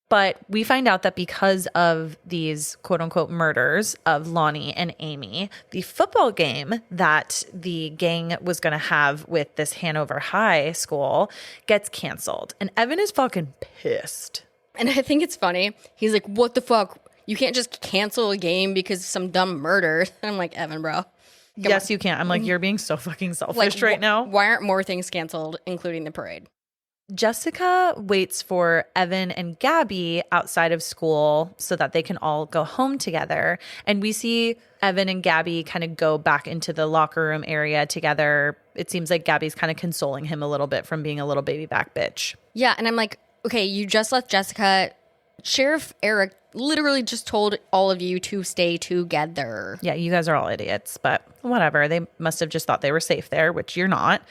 But we find out that because of these quote unquote murders of Lonnie and Amy, the football game that the gang was going to have with this Hanover High school gets canceled. And Evan is fucking pissed. And I think it's funny. He's like, what the fuck? You can't just cancel a game because of some dumb murder. And I'm like, Evan, bro. Yes, you can. I'm like, you're being so fucking selfish right now. Why aren't more things canceled, including the parade? Jessica waits for Evan and Gabby outside of school so that they can all go home together. And we see Evan and Gabby kind of go back into the locker room area together. It seems like Gabby's kind of consoling him a little bit from being a little baby back bitch. Yeah, and I'm like, okay, you just left Jessica. Sheriff Eric literally just told all of you to stay together. Yeah, you guys are all idiots, but whatever. They must have just thought they were safe there, which you're not.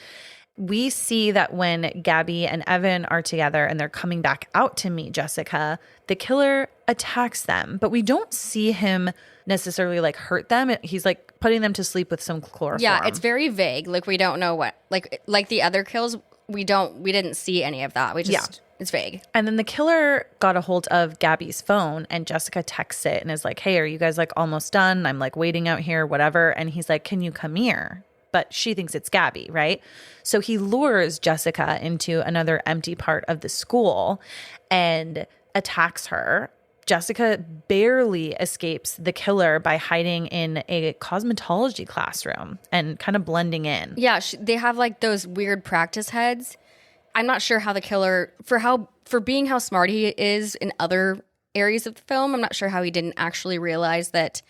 We see that when Gabby and Evan are together and they're coming back out to meet Jessica, the killer attacks them, but we don't see him necessarily like hurt them. He's like putting them to sleep with some chloroform. Yeah, it's very vague. Like we don't know what, like the other kills, we didn't see any of that. We just, it's vague. And then the killer got a hold of Gabby's phone and Jessica texts it and is like, hey, are you guys like almost done? I'm like waiting out here, whatever. And he's like, can you come here? But she thinks it's Gabby, right? So he lures Jessica into another empty part of the school and attacks her. Jessica barely escapes the killer by hiding in a cosmetology classroom and kind of blending in. Yeah, they have like those weird practice heads. I'm not sure how the killer, for being how smart he is in other areas of the film, I'm not sure how he didn't actually realize that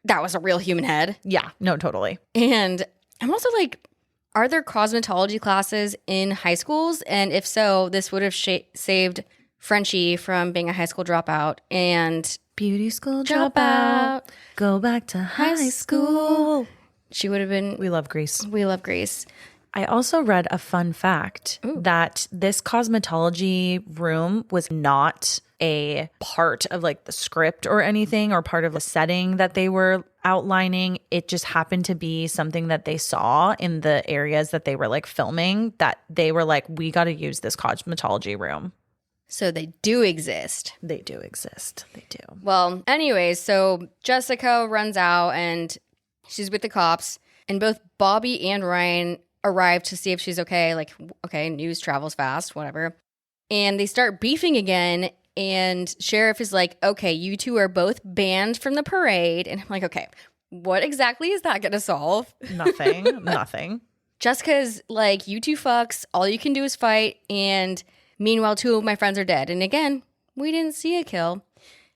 was a real human head. Yeah, no, totally. And I'm also like, are there cosmetology classes in high schools? And if so, this would have saved Frenchie from being a high school dropout and beauty school dropout. Go back to high school. She would have been. We love Grease. We love Grease. I also read a fun fact that this cosmetology room was not a part of like the script or anything or part of the setting that they were outlining. It just happened to be something that they saw in the areas that they were like filming that they were like, we got to use this cosmetology room. So they do exist. They do exist. They do. Well, anyways, so Jessica runs out and she's with the cops and both Bobby and Ryan arrive to see if she's okay. Like, okay, news travels fast, whatever. And they start beefing again. And Sheriff is like, okay, you two are both banned from the parade. And I'm like, okay, what exactly is that going to solve? Nothing. Jessica's like, you two fucks, all you can do is fight. And meanwhile, two of my friends are dead. And again, we didn't see a kill.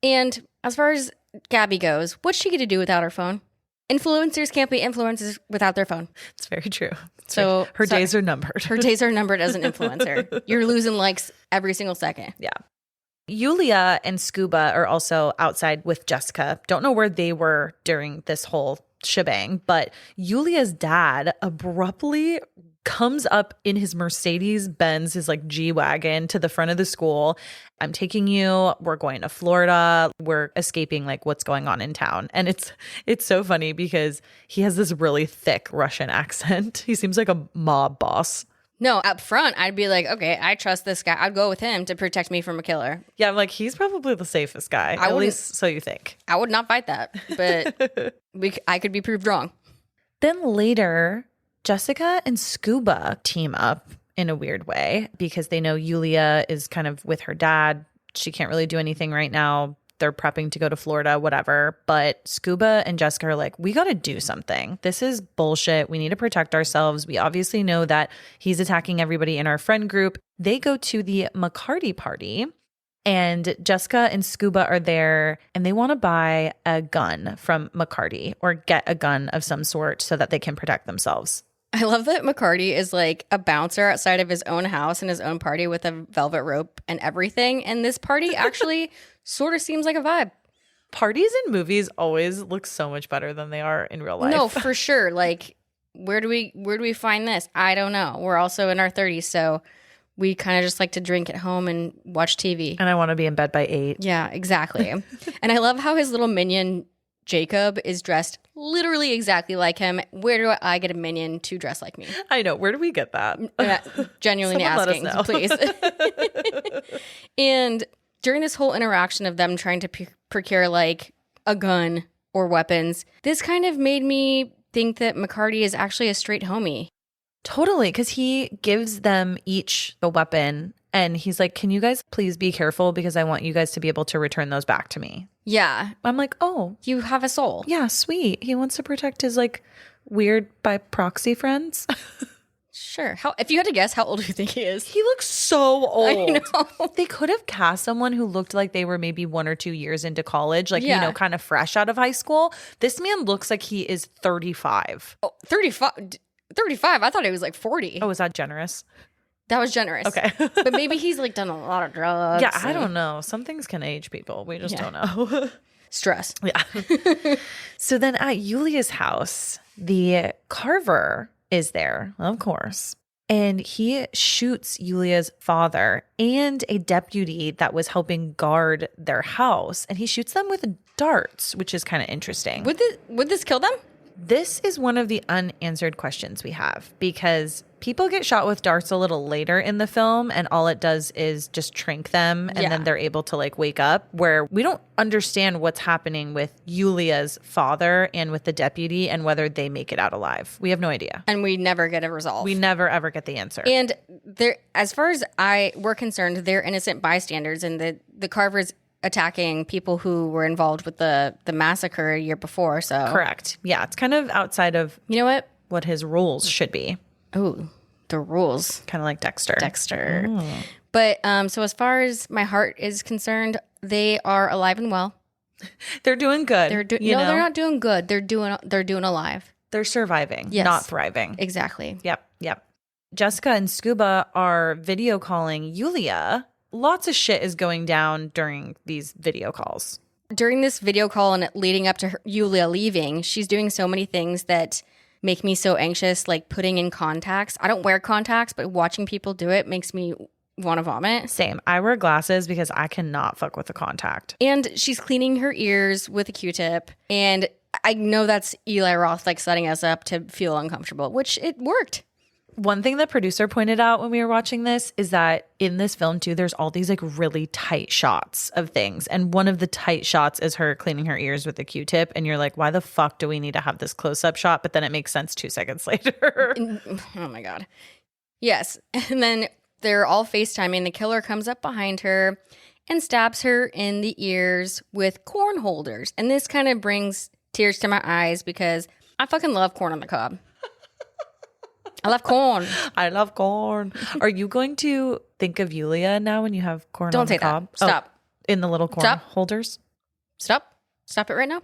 And as far as Gabby goes, what's she going to do without her phone? Influencers can't be influencers without their phone. It's very true. Her days are numbered. Her days are numbered as an influencer. You're losing likes every single second. Yeah. Yulia and Scuba are also outside with Jessica. Don't know where they were during this whole shebang, but Yulia's dad abruptly comes up in his Mercedes-Benz, his like G-Wagon to the front of the school. I'm taking you. We're going to Florida. We're escaping like what's going on in town. And it's so funny because he has this really thick Russian accent. He seems like a mob boss. No, up front, I'd be like, okay, I trust this guy. I'd go with him to protect me from a killer. Yeah, I'm like, he's probably the safest guy. At least so you think. I would not fight that, but I could be proved wrong. Then later, Jessica and Scuba team up in a weird way because they know Yulia is kind of with her dad. She can't really do anything right now. they're prepping to go to Florida, whatever. But Scuba and Jessica are like, we got to do something. This is bullshit. We need to protect ourselves. We obviously know that he's attacking everybody in our friend group. They go to the McCarty party. And Jessica and Scuba are there and they want to buy a gun from McCarty or get a gun of some sort so that they can protect themselves. I love that McCarty is like a bouncer outside of his own house and his own party with a velvet rope and everything. And this party actually sort of seems like a vibe. Parties in movies always look so much better than they are in real life. No, for sure. Like, where do we find this? I don't know. We're also in our 30s, so we kind of just like to drink at home and watch TV. And I want to be in bed by 8. Yeah, exactly. And I love how his little minion Jacob is dressed literally exactly like him. Where do I get a minion to dress like me? I know. Where do we get that? Genuinely asking, please. And during this whole interaction of them trying to procure like a gun or weapons, this kind of made me think that McCarty is actually a straight homie. Totally, because he gives them each the weapon and he's like, can you guys please be careful because I want you guys to be able to return those back to me. Yeah. I'm like, oh. You have a soul. Yeah, sweet. He wants to protect his like weird by proxy friends. Sure. If you had to guess, how old do you think he is? He looks so old. I know. They could have cast someone who looked like they were maybe 1 or 2 years into college, like, Yeah. you know, kind of fresh out of high school. This man looks like he is 35. Oh, 35? 35? I thought he was like 40. Oh, is that generous? That was generous. Okay. But maybe he's like done a lot of drugs. Yeah, I don't know. Some things can age people. We just don't know. Stress. Yeah. So then at Yulia's house, the carver is there, of course. And he shoots Yulia's father and a deputy that was helping guard their house. And he shoots them with darts, which is kind of interesting. Would this kill them? This is one of the unanswered questions we have because people get shot with darts a little later in the film and all it does is just shrink them and then they're able to like wake up, where we don't understand what's happening with Yulia's father and with the deputy and whether they make it out alive. We have no idea. And we never get a resolve. We never ever get the answer. And as far as we're concerned, they're innocent bystanders, and the carvers attacking people who were involved with the massacre a year before. So correct. Yeah, it's kind of outside of you know what his rules should be. Oh, the rules. Kind of like Dexter. But so as far as my heart is concerned, they are alive and well. They're doing good. They're not doing good. They're doing alive. They're surviving, yes. Not thriving. Exactly. Yep. Jessica and Scuba are video calling Yulia. Lots of shit is going down during these video calls. During this video call and leading up to Yulia leaving, she's doing so many things that make me so anxious, like putting in contacts. I don't wear contacts, but watching people do it makes me want to vomit. Same. I wear glasses because I cannot fuck with a contact. And she's cleaning her ears with a Q-tip. And I know that's Eli Roth like setting us up to feel uncomfortable, which it worked. One thing the producer pointed out when we were watching this is that in this film too, there's all these like really tight shots of things. And one of the tight shots is her cleaning her ears with a Q-tip. And you're like, why the fuck do we need to have this close-up shot? But then it makes sense 2 seconds later. Oh my God. Yes. And then they're all FaceTiming. The killer comes up behind her and stabs her in the ears with corn holders. And this kind of brings tears to my eyes because I fucking love corn on the cob. I love corn. I love corn. Are you going to think of Yulia now when you have corn Don't on the say cob? that. Stop. In the little corn holders? Stop it right now.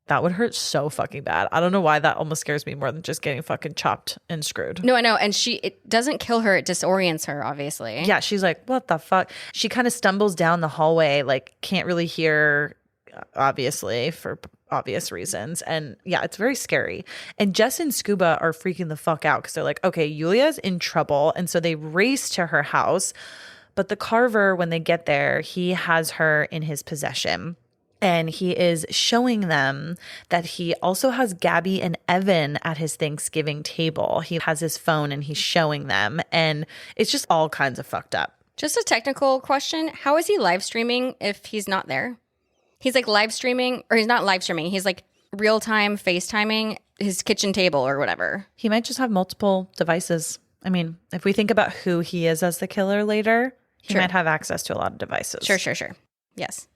That would hurt so fucking bad. I don't know why that almost scares me more than just getting fucking chopped and screwed. No, I know. And it doesn't kill her. It disorients her, obviously. Yeah, she's like, what the fuck? She kind of stumbles down the hallway, like can't really hear, obviously, for obvious reasons. And yeah, it's very scary. And Jess and Scuba are freaking the fuck out because they're like, okay, Yulia's in trouble. And so they race to her house. But the carver, when they get there, he has her in his possession. And he is showing them that he also has Gabby and Evan at his Thanksgiving table. He has his phone and he's showing them. And it's just all kinds of fucked up. Just a technical question. How is he live streaming if he's not there? He's like live streaming, or he's not live streaming. He's like real time FaceTiming his kitchen table or whatever. He might just have multiple devices. I mean, if we think about who he is as the killer later, he might have access to a lot of devices. Sure. Yes.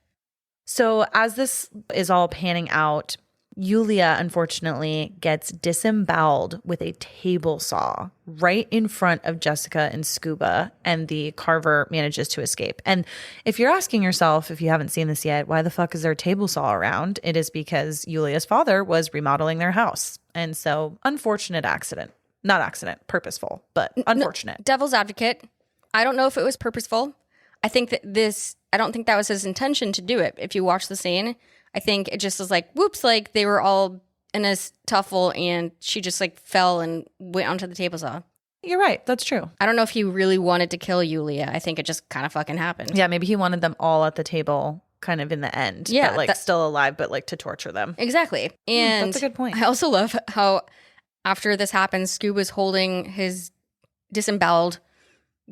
So as this is all panning out, Yulia, unfortunately, gets disemboweled with a table saw right in front of Jessica and Scuba, and the carver manages to escape. And if you're asking yourself, if you haven't seen this yet, why the fuck is there a table saw around? It is because Yulia's father was remodeling their house. And so, unfortunate accident. Not accident, purposeful, but unfortunate. No, devil's advocate. I don't know if it was purposeful. I think that I don't think that was his intention to do it. If you watch the scene, I think it just was like, whoops, like they were all in a tuffle and she just like fell and went onto the table saw. You're right. That's true. I don't know if he really wanted to kill Yulia. I think it just kind of fucking happened. Yeah, maybe he wanted them all at the table kind of in the end. Yeah. But like still alive, but like to torture them. Exactly. And that's a good point. I also love how after this happens, Scuba's holding his disemboweled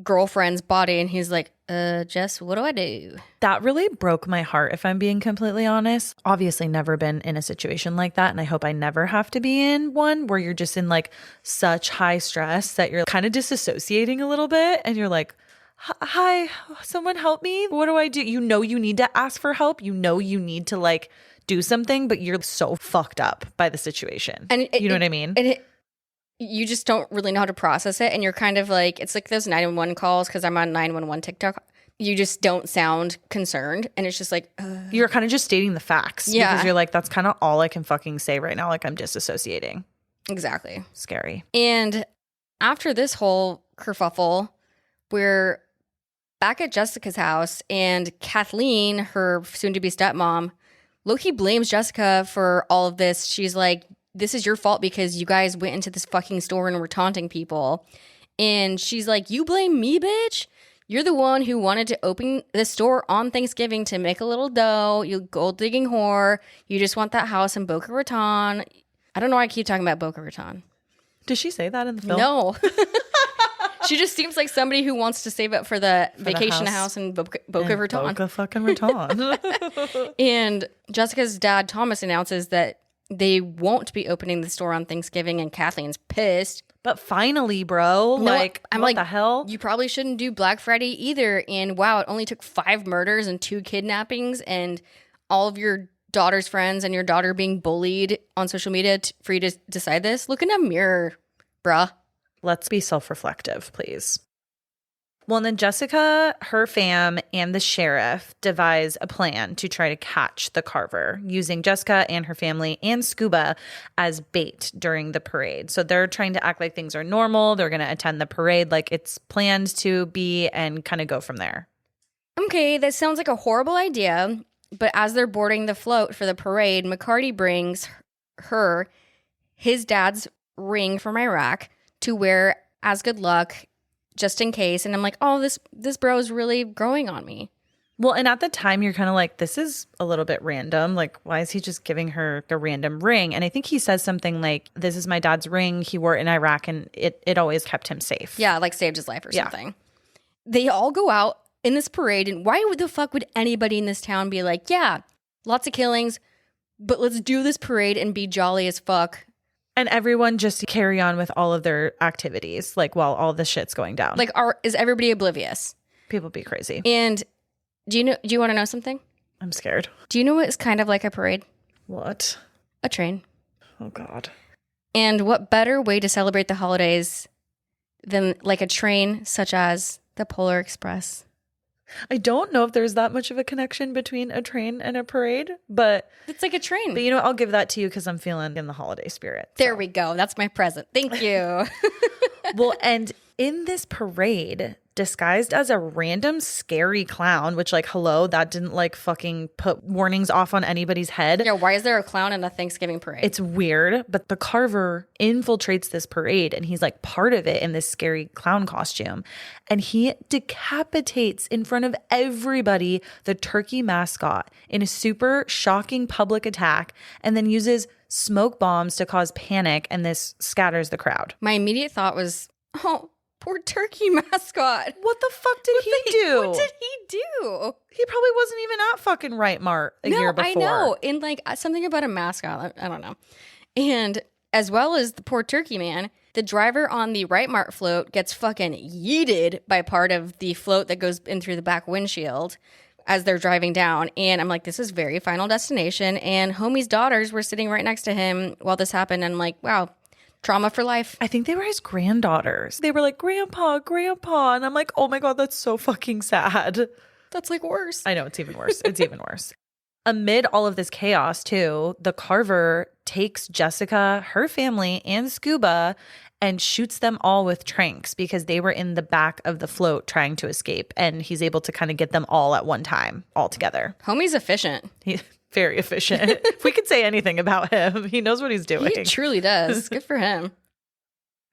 girlfriend's body and he's like, Jess, what do I do? That really broke my heart, if I'm being completely honest. Obviously never been in a situation like that, and I hope I never have to be in one where you're just in like such high stress that you're kind of disassociating a little bit and you're like, hi, someone help me. What do I do? You know you need to ask for help. You know you need to like do something, but you're so fucked up by the situation. And you know what I mean? And you just don't really know how to process it. And you're kind of like, it's like those 911 calls because I'm on 911 TikTok. You just don't sound concerned. And it's just like, you're kind of just stating the facts. Yeah. Because you're like, that's kind of all I can fucking say right now. Like I'm disassociating. Exactly. Scary. And after this whole kerfuffle, we're back at Jessica's house and Kathleen, her soon-to-be stepmom, low-key blames Jessica for all of this. She's like, this is your fault because you guys went into this fucking store and were taunting people. And she's like, you blame me, bitch? You're the one who wanted to open the store on Thanksgiving to make a little dough. You gold-digging whore. You just want that house in Boca Raton. I don't know why I keep talking about Boca Raton. Did she say that in the film? No. She just seems like somebody who wants to save up for the vacation house in Boca Raton. Boca fucking Raton. And Jessica's dad, Thomas, announces that they won't be opening the store on Thanksgiving, and Kathleen's pissed. But finally, bro, No, like, I'm what like, the hell? You probably shouldn't do Black Friday either. And wow, it only took 5 murders and 2 kidnappings and all of your daughter's friends and your daughter being bullied on social media for you to decide this. Look in a mirror, bruh. Let's be self-reflective, please. Well, and then Jessica, her fam, and the sheriff devise a plan to try to catch the carver, using Jessica and her family and Scuba as bait during the parade. So they're trying to act like things are normal. They're going to attend the parade like it's planned to be and kind of go from there. Okay, that sounds like a horrible idea. But as they're boarding the float for the parade, McCarty brings her his dad's ring from Iraq to wear as good luck, just in case. And I'm like, oh, this bro is really growing on me. Well, and at the time, you're kind of like, this is a little bit random. Like, why is he just giving her a random ring? And I think he says something like, this is my dad's ring. He wore it in Iraq, and it always kept him safe. Yeah, like saved his life or something. They all go out in this parade. And why the fuck would anybody in this town be like, yeah, lots of killings, but let's do this parade and be jolly as fuck. And everyone just carry on with all of their activities, like while all this shit's going down. Like, is everybody oblivious? People be crazy. And do you want to know something? I'm scared. Do you know what is kind of like a parade? What? A train. Oh, God. And what better way to celebrate the holidays than like a train such as the Polar Express? I don't know if there's that much of a connection between a train and a parade, but it's like a train. But you know what? I'll give that to you because I'm feeling in the holiday spirit. There we go. That's my present. Thank you. Well, and in this parade, disguised as a random scary clown, which like, hello, that didn't like fucking put warnings off on anybody's head. Yeah, why is there a clown in a Thanksgiving parade? It's weird, but the carver infiltrates this parade and he's like part of it in this scary clown costume. And he decapitates in front of everybody the turkey mascot in a super shocking public attack and then uses smoke bombs to cause panic, and this scatters the crowd. My immediate thought was, oh, poor turkey mascot. What the fuck did he do? What did he do? He probably wasn't even at fucking Right Mart a year before. I know. And like something about a mascot, I don't know. And as well as the poor turkey man, the driver on the Right Mart float gets fucking yeeted by part of the float that goes in through the back windshield. as they're driving down. And I'm like, this is very Final Destination. And homie's daughters were sitting right next to him while this happened. And I'm like, wow, trauma for life. I think they were his granddaughters. They were like, Grandpa, Grandpa. And I'm like, oh my God, that's so fucking sad. That's like worse. I know, it's even worse. It's even worse. Amid all of this chaos, too, the carver takes Jessica, her family, and Scuba and shoots them all with tranks because they were in the back of the float trying to escape. And he's able to kind of get them all at one time, all together. Homie's efficient. He's very efficient. If we could say anything about him, he knows what he's doing. He truly does. Good for him.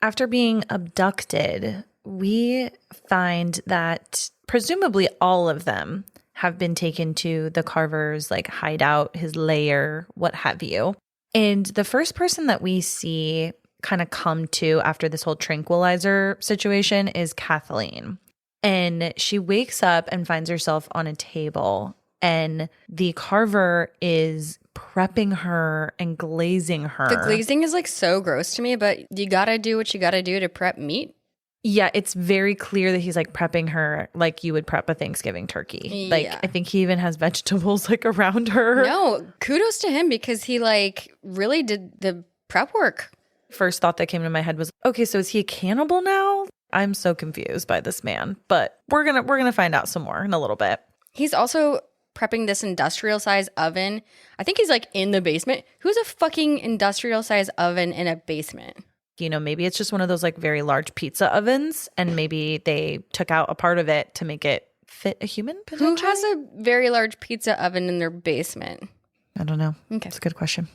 After being abducted, we find that presumably all of them have been taken to the carver's like hideout, his lair, what have you. And the first person that we see kind of come to after this whole tranquilizer situation is Kathleen. And she wakes up and finds herself on a table, and the carver is prepping her and glazing her. The glazing is like so gross to me, but you gotta do what you gotta do to prep meat. Yeah, it's very clear that he's like prepping her like you would prep a Thanksgiving turkey. Like, I think he even has vegetables like around her. No, kudos to him because he like really did the prep work. First thought that came to my head was, okay, so is he a cannibal now? I'm so confused by this man, but we're gonna find out some more in a little bit. He's also prepping this industrial size oven. I think he's like in the basement. Who's a fucking industrial size oven in a basement? You know, maybe it's just one of those like very large pizza ovens, and maybe they took out a part of it to make it fit a human. Who has a very large pizza oven in their basement? I don't know. Okay. It's a good question.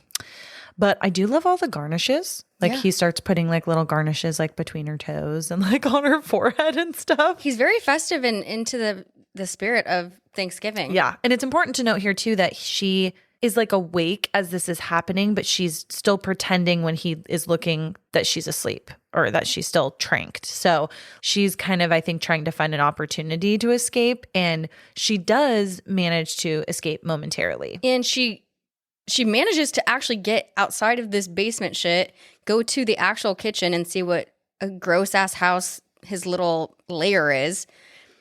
But I do love all the garnishes. Like he starts putting like little garnishes like between her toes and like on her forehead and stuff. He's very festive and into the spirit of Thanksgiving. Yeah. And it's important to note here too that she is like awake as this is happening, but she's still pretending when he is looking that she's asleep or that she's still tranked. So she's kind of, I think, trying to find an opportunity to escape. And she does manage to escape momentarily. And she manages to actually get outside of this basement shit, go to the actual kitchen and see what a gross ass house his little lair is.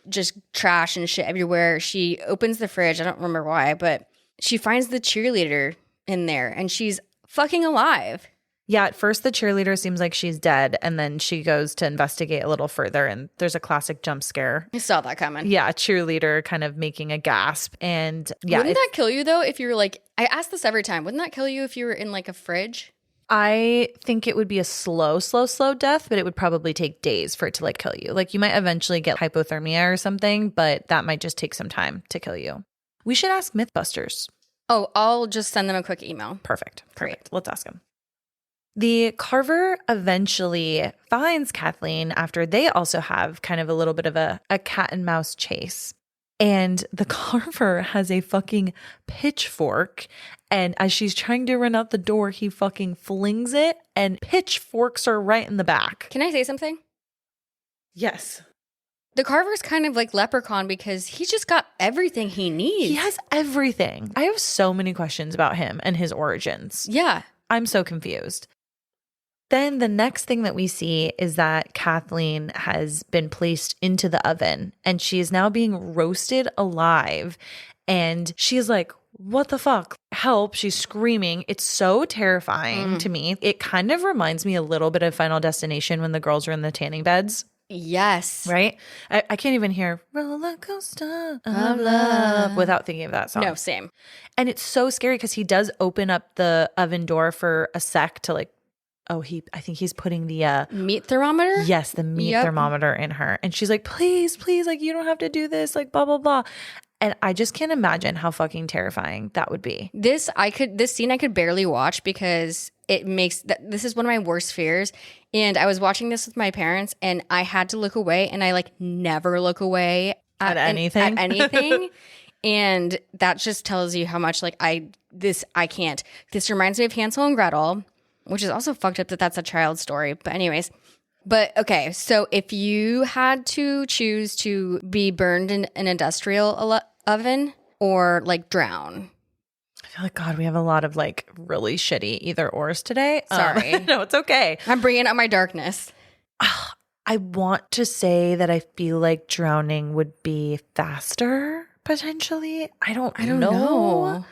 Just trash and shit everywhere. She opens the fridge. I don't remember why, but she finds the cheerleader in there and she's fucking alive. Yeah, at first the cheerleader seems like she's dead, and then she goes to investigate a little further, and there's a classic jump scare. I saw that coming. Yeah, a cheerleader kind of making a gasp. And yeah, wouldn't that kill you though if you were like, I ask this every time, wouldn't that kill you if you were in like a fridge? I think it would be a slow death, but it would probably take days for it to like kill you. Like you might eventually get hypothermia or something, but that might just take some time to kill you. We should ask Mythbusters. Oh, I'll just send them a quick email. Perfect. Let's ask them. The carver eventually finds Kathleen after they also have kind of a little bit of a cat and mouse chase. And the carver has a fucking pitchfork. And as she's trying to run out the door, he fucking flings it and pitchforks her right in the back. Can I say something? Yes. The carver's kind of like Leprechaun because he's just got everything he needs. He has everything. I have so many questions about him and his origins. Yeah. I'm so confused. Then the next thing that we see is that Kathleen has been placed into the oven and she is now being roasted alive. And she's like, what the fuck? Help. She's screaming. It's so terrifying to me. It kind of reminds me a little bit of Final Destination when the girls are in the tanning beds. Yes. Right? I can't even hear Roller Coaster of Love without thinking of that song. No, same. And it's so scary because he does open up the oven door for a sec to like, I think he's putting the meat thermometer? Yes, the meat thermometer in her. And she's like, please, like you don't have to do this, like blah, blah, blah. And I just can't imagine how fucking terrifying that would be. This scene I could barely watch because this is one of my worst fears. And I was watching this with my parents and I had to look away, and I like never look away at anything. And that just tells you how much like I can't. This reminds me of Hansel and Gretel, which is also fucked up that that's a child story. But anyways, okay. So if you had to choose to be burned in an industrial oven or like drown. I feel like, God, we have a lot of like really shitty either ors today. Sorry. No, it's okay. I'm bringing out my darkness. I want to say that I feel like drowning would be faster, potentially. I don't know. know.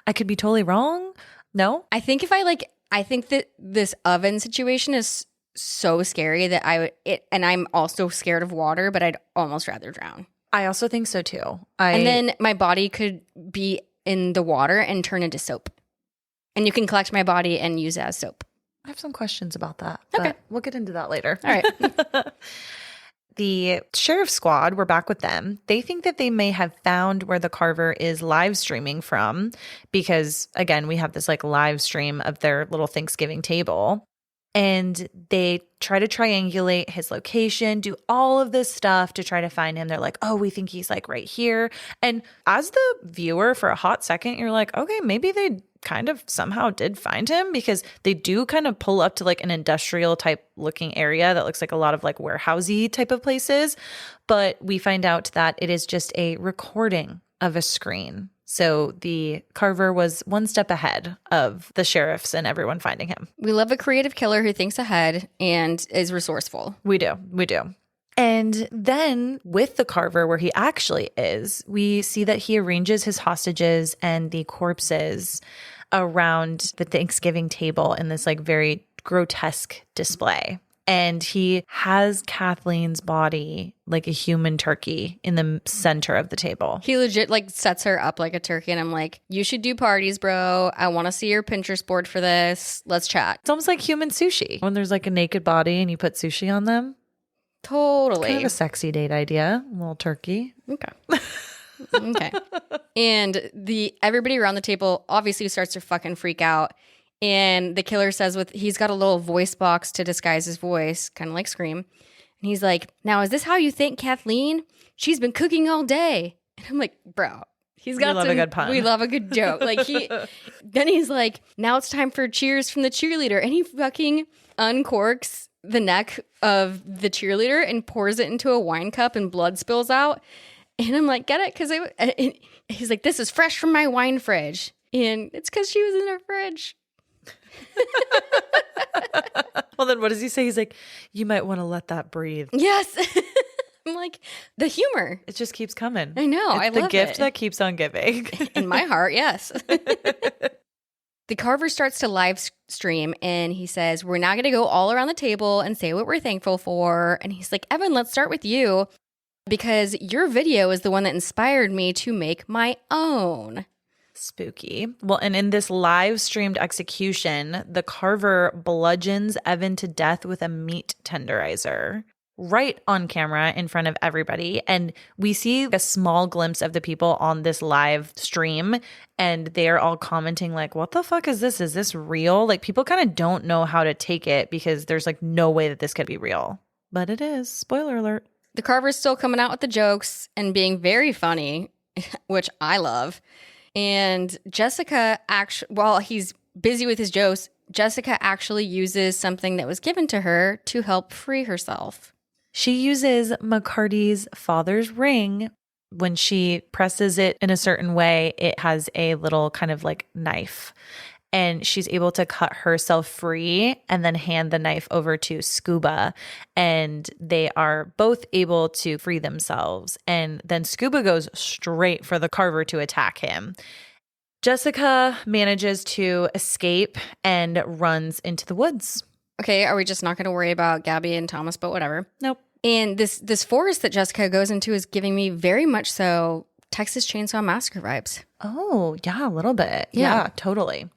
I could be totally wrong. No? I think I think that this oven situation is so scary that and I'm also scared of water, but I'd almost rather drown. I also think so too. And then my body could be in the water and turn into soap. And you can collect my body and use it as soap. I have some questions about that. Okay. But we'll get into that later. All right. The sheriff squad, we're back with them. They think that they may have found where the carver is live streaming from because, again, we have this like live stream of their little Thanksgiving table. And they try to triangulate his location, do all of this stuff to try to find him. They're like, oh, we think he's like right here. And as the viewer, for a hot second, you're like, okay, maybe they kind of somehow did find him because they do kind of pull up to like an industrial type looking area that looks like a lot of like warehousey type of places. But we find out that it is just a recording of a screen. So the carver was one step ahead of the sheriffs and everyone finding him. We love a creative killer who thinks ahead and is resourceful. We do. And then with the carver where he actually is, we see that he arranges his hostages and the corpses around the Thanksgiving table in this like very grotesque display. And he has Kathleen's body like a human turkey in the center of the table. He legit like sets her up like a turkey. And I'm like, you should do parties, bro. I want to see your Pinterest board for this. Let's chat. It's almost like human sushi. When there's like a naked body and you put sushi on them. Totally. Kind of a sexy date idea. A little turkey. Okay. Okay. And everybody around the table obviously starts to fucking freak out. And the killer says he's got a little voice box to disguise his voice, kind of like Scream. And he's like, now, is this how you think Kathleen? She's been cooking all day. And I'm like, bro, he's got a good pun. We love a good joke. Like then he's like, now it's time for cheers from the cheerleader. And he fucking uncorks the neck of the cheerleader and pours it into a wine cup and blood spills out. And I'm like, get it? Because he's like, this is fresh from my wine fridge. And it's because she was in her fridge. Well, then what does he say? He's like, you might want to let that breathe. Yes. I'm like, the humor. It just keeps coming. I know. I love it. The gift that keeps on giving. In my heart, yes. The carver starts to live stream and he says, we're now going to go all around the table and say what we're thankful for. And he's like, Evan, let's start with you because your video is the one that inspired me to make my own. Spooky. Well, and in this live streamed execution, the carver bludgeons Evan to death with a meat tenderizer right on camera in front of everybody. And we see a small glimpse of the people on this live stream and they're all commenting like, what the fuck is this? Is this real? Like people kind of don't know how to take it because there's like no way that this could be real. But it is. Spoiler alert. The carver's still coming out with the jokes and being very funny, which I love. And Jessica, while he's busy with his jokes, Jessica actually uses something that was given to her to help free herself. She uses McCarty's father's ring. When she presses it in a certain way, it has a little kind of like knife. And she's able to cut herself free and then hand the knife over to Scuba. And they are both able to free themselves. And then Scuba goes straight for the carver to attack him. Jessica manages to escape and runs into the woods. Okay, are we just not going to worry about Gabby and Thomas, but whatever? Nope. And this forest that Jessica goes into is giving me very much so Texas Chainsaw Massacre vibes. Oh, yeah, a little bit. Yeah, totally.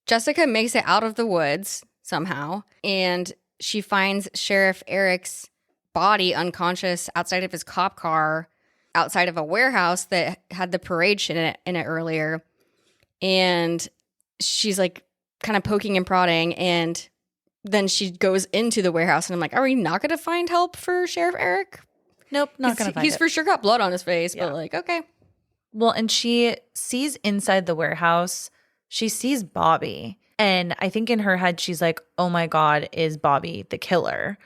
Jessica makes it out of the woods somehow, and she finds Sheriff Eric's body unconscious outside of his cop car, outside of a warehouse that had the parade shit in it earlier. And she's like kind of poking and prodding, and then she goes into the warehouse, and I'm like, are we not going to find help for Sheriff Eric? Nope, not going to find He's it. for sure got blood on his face, but like, okay. Well, and she sees inside the warehouse, she sees Bobby. And I think in her head, she's like, oh my God, is Bobby the killer?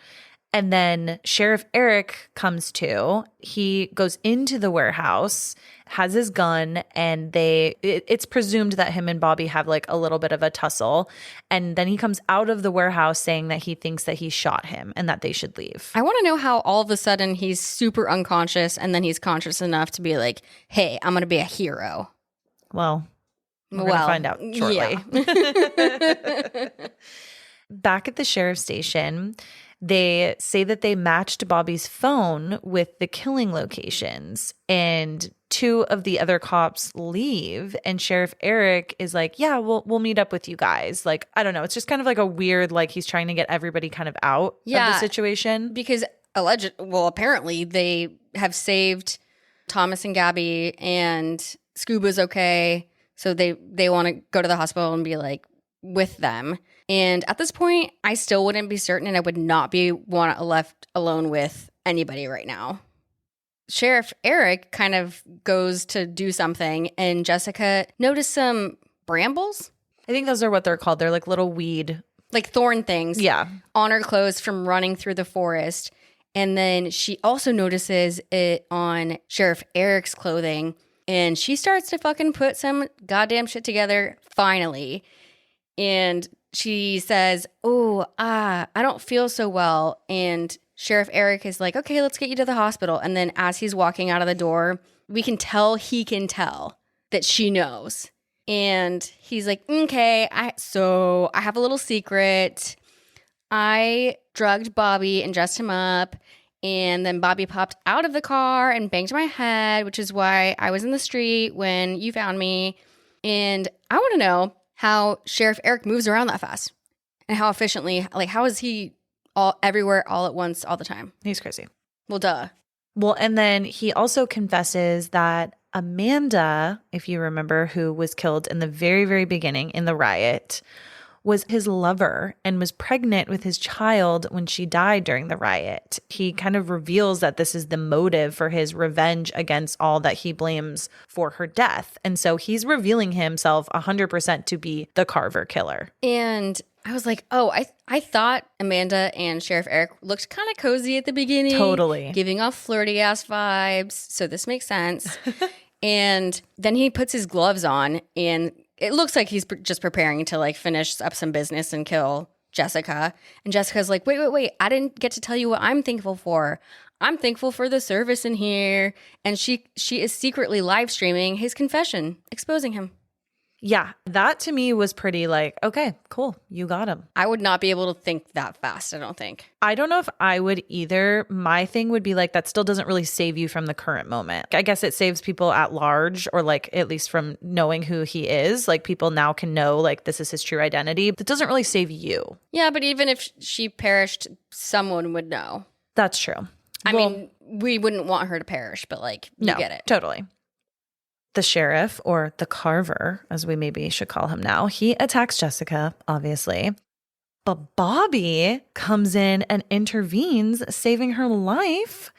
And then Sheriff Eric comes to. He goes into the warehouse, has his gun, and it's presumed that him and Bobby have like a little bit of a tussle. And then he comes out of the warehouse saying that he thinks that he shot him and that they should leave. I want to know how all of a sudden he's super unconscious and then he's conscious enough to be like, hey, I'm going to be a hero. Well, we're going to find out shortly. Yeah. Back at the sheriff's station, they say that they matched Bobby's phone with the killing locations, and two of the other cops leave, and Sheriff Eric is like, yeah, we'll meet up with you guys. Like, I don't know. It's just kind of like a weird, like he's trying to get everybody kind of out of the situation. Because apparently they have saved Thomas and Gabby, and Scuba's okay. So they want to go to the hospital and be like with them. And at this point, I still wouldn't be certain, and I would not be left alone with anybody right now. Sheriff Eric kind of goes to do something, and Jessica noticed some brambles. I think those are what they're called. They're like little weed. Like thorn things. Yeah. On her clothes from running through the forest. And then she also notices it on Sheriff Eric's clothing. And she starts to fucking put some goddamn shit together, finally. And she says, I don't feel so well. And Sheriff Eric is like, okay, let's get you to the hospital. And then as he's walking out of the door, we can tell he can tell that she knows. And he's like, okay, so I have a little secret. I drugged Bobby and dressed him up. And then Bobby popped out of the car and banged my head, which is why I was in the street when you found me. And I want to know how Sheriff Eric moves around that fast and how efficiently, like, how is he everywhere all at once all the time? He's crazy. Well, duh. Well, and then he also confesses that Amanda, if you remember, who was killed in the very, very beginning in the riot, was his lover and was pregnant with his child when she died during the riot. He kind of reveals that this is the motive for his revenge against all that he blames for her death. And so he's revealing himself 100% to be the Carver killer. And I was like, I thought Amanda and Sheriff Eric looked kind of cozy at the beginning. Totally. Giving off flirty ass vibes. So this makes sense. And then he puts his gloves on, and it looks like he's just preparing to like finish up some business and kill Jessica. And Jessica's like, wait. I didn't get to tell you what I'm thankful for. I'm thankful for the service in here. And she is secretly live streaming his confession, exposing him. Yeah, that to me was pretty like, okay, cool, you got him. I would not be able to think that fast, I don't think. I don't know if I would either. My thing would be like, that still doesn't really save you from the current moment. I guess it saves people at large, or like at least from knowing who he is. Like people now can know like this is his true identity. That doesn't really save you. Yeah, but even if she perished, someone would know. That's true. I mean, we wouldn't want her to perish, but like, you get it. Totally. The sheriff, or the Carver, as we maybe should call him now, he attacks Jessica, obviously. But Bobby comes in and intervenes, saving her life.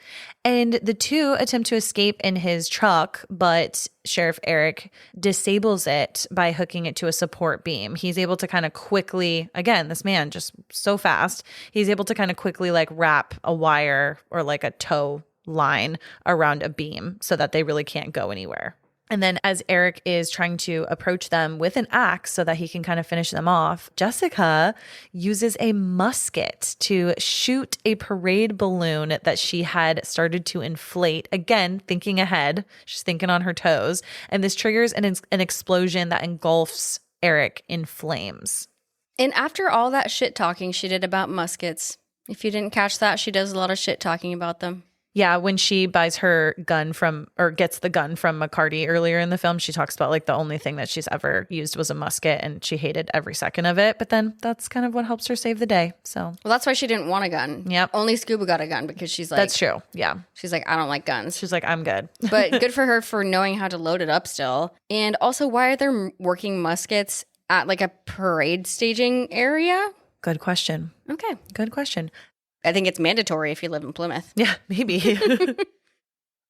And the two attempt to escape in his truck, but Sheriff Eric disables it by hooking it to a support beam. He's able to kind of quickly, again, this man just so fast, he's able to kind of quickly like wrap a wire or like a tow line around a beam so that they really can't go anywhere. And then as Eric is trying to approach them with an axe so that he can kind of finish them off, Jessica uses a musket to shoot a parade balloon that she had started to inflate. Again, thinking ahead, she's thinking on her toes. And this triggers an explosion that engulfs Eric in flames. And after all that shit talking she did about muskets, if you didn't catch that, she does a lot of shit talking about them. Yeah, when she buys her gun gets the gun from McCarty earlier in the film, she talks about like the only thing that she's ever used was a musket and she hated every second of it. But then that's kind of what helps her save the day. So, well, that's why she didn't want a gun. Yep. Only Scuba got a gun because she's like, that's true. Yeah. She's like, I don't like guns. She's like, I'm good. But good for her for knowing how to load it up still. And also, why are there working muskets at like a parade staging area? Good question. Okay. Good question. I think it's mandatory if you live in Plymouth. Yeah, maybe.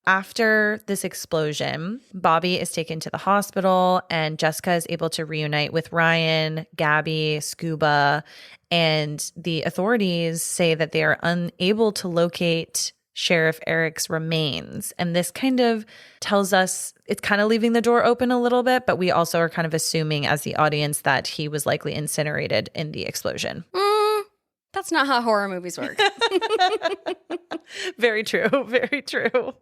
After this explosion, Bobby is taken to the hospital and Jessica is able to reunite with Ryan, Gabby, Scuba, and the authorities say that they are unable to locate Sheriff Eric's remains. And this kind of tells us it's kind of leaving the door open a little bit, but we also are kind of assuming as the audience that he was likely incinerated in the explosion. That's not how horror movies work. Very true. Very true.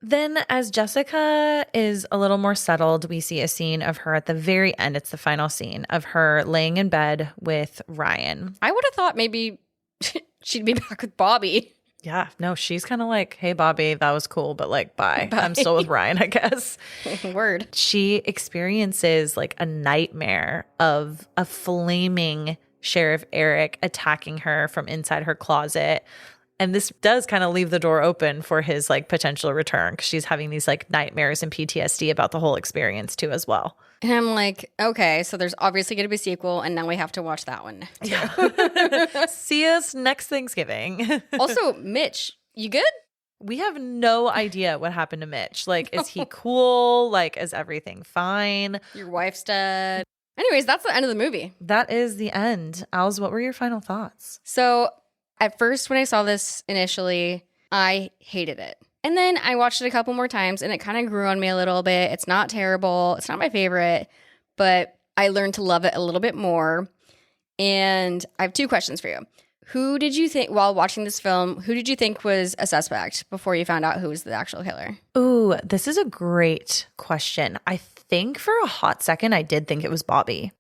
Then, as Jessica is a little more settled, we see a scene of her at the very end. It's the final scene of her laying in bed with Ryan. I would have thought maybe she'd be back with Bobby. Yeah, no, she's kind of like, hey, Bobby, that was cool, but like, bye. I'm still with Ryan, I guess. Word. She experiences like a nightmare of a flaming Sheriff Eric attacking her from inside her closet. And this does kind of leave the door open for his like potential return because she's having these like nightmares and PTSD about the whole experience too as well. And I'm like, okay, so there's obviously going to be a sequel, and now we have to watch that one. Yeah. See us next Thanksgiving. Also, Mitch, you good? We have no idea what happened to Mitch. Like, is he cool? Like, is everything fine? Your wife's dead. Anyways, that's the end of the movie. That is the end. Als, what were your final thoughts? So at first, when I saw this initially, I hated it. And then I watched it a couple more times and it kind of grew on me a little bit. It's not terrible. It's not my favorite, but I learned to love it a little bit more. And I have two questions for you. Who did you think, while watching this film, who did you think was a suspect before you found out who was the actual killer? Ooh, this is a great question. I think for a hot second, I did think it was Bobby.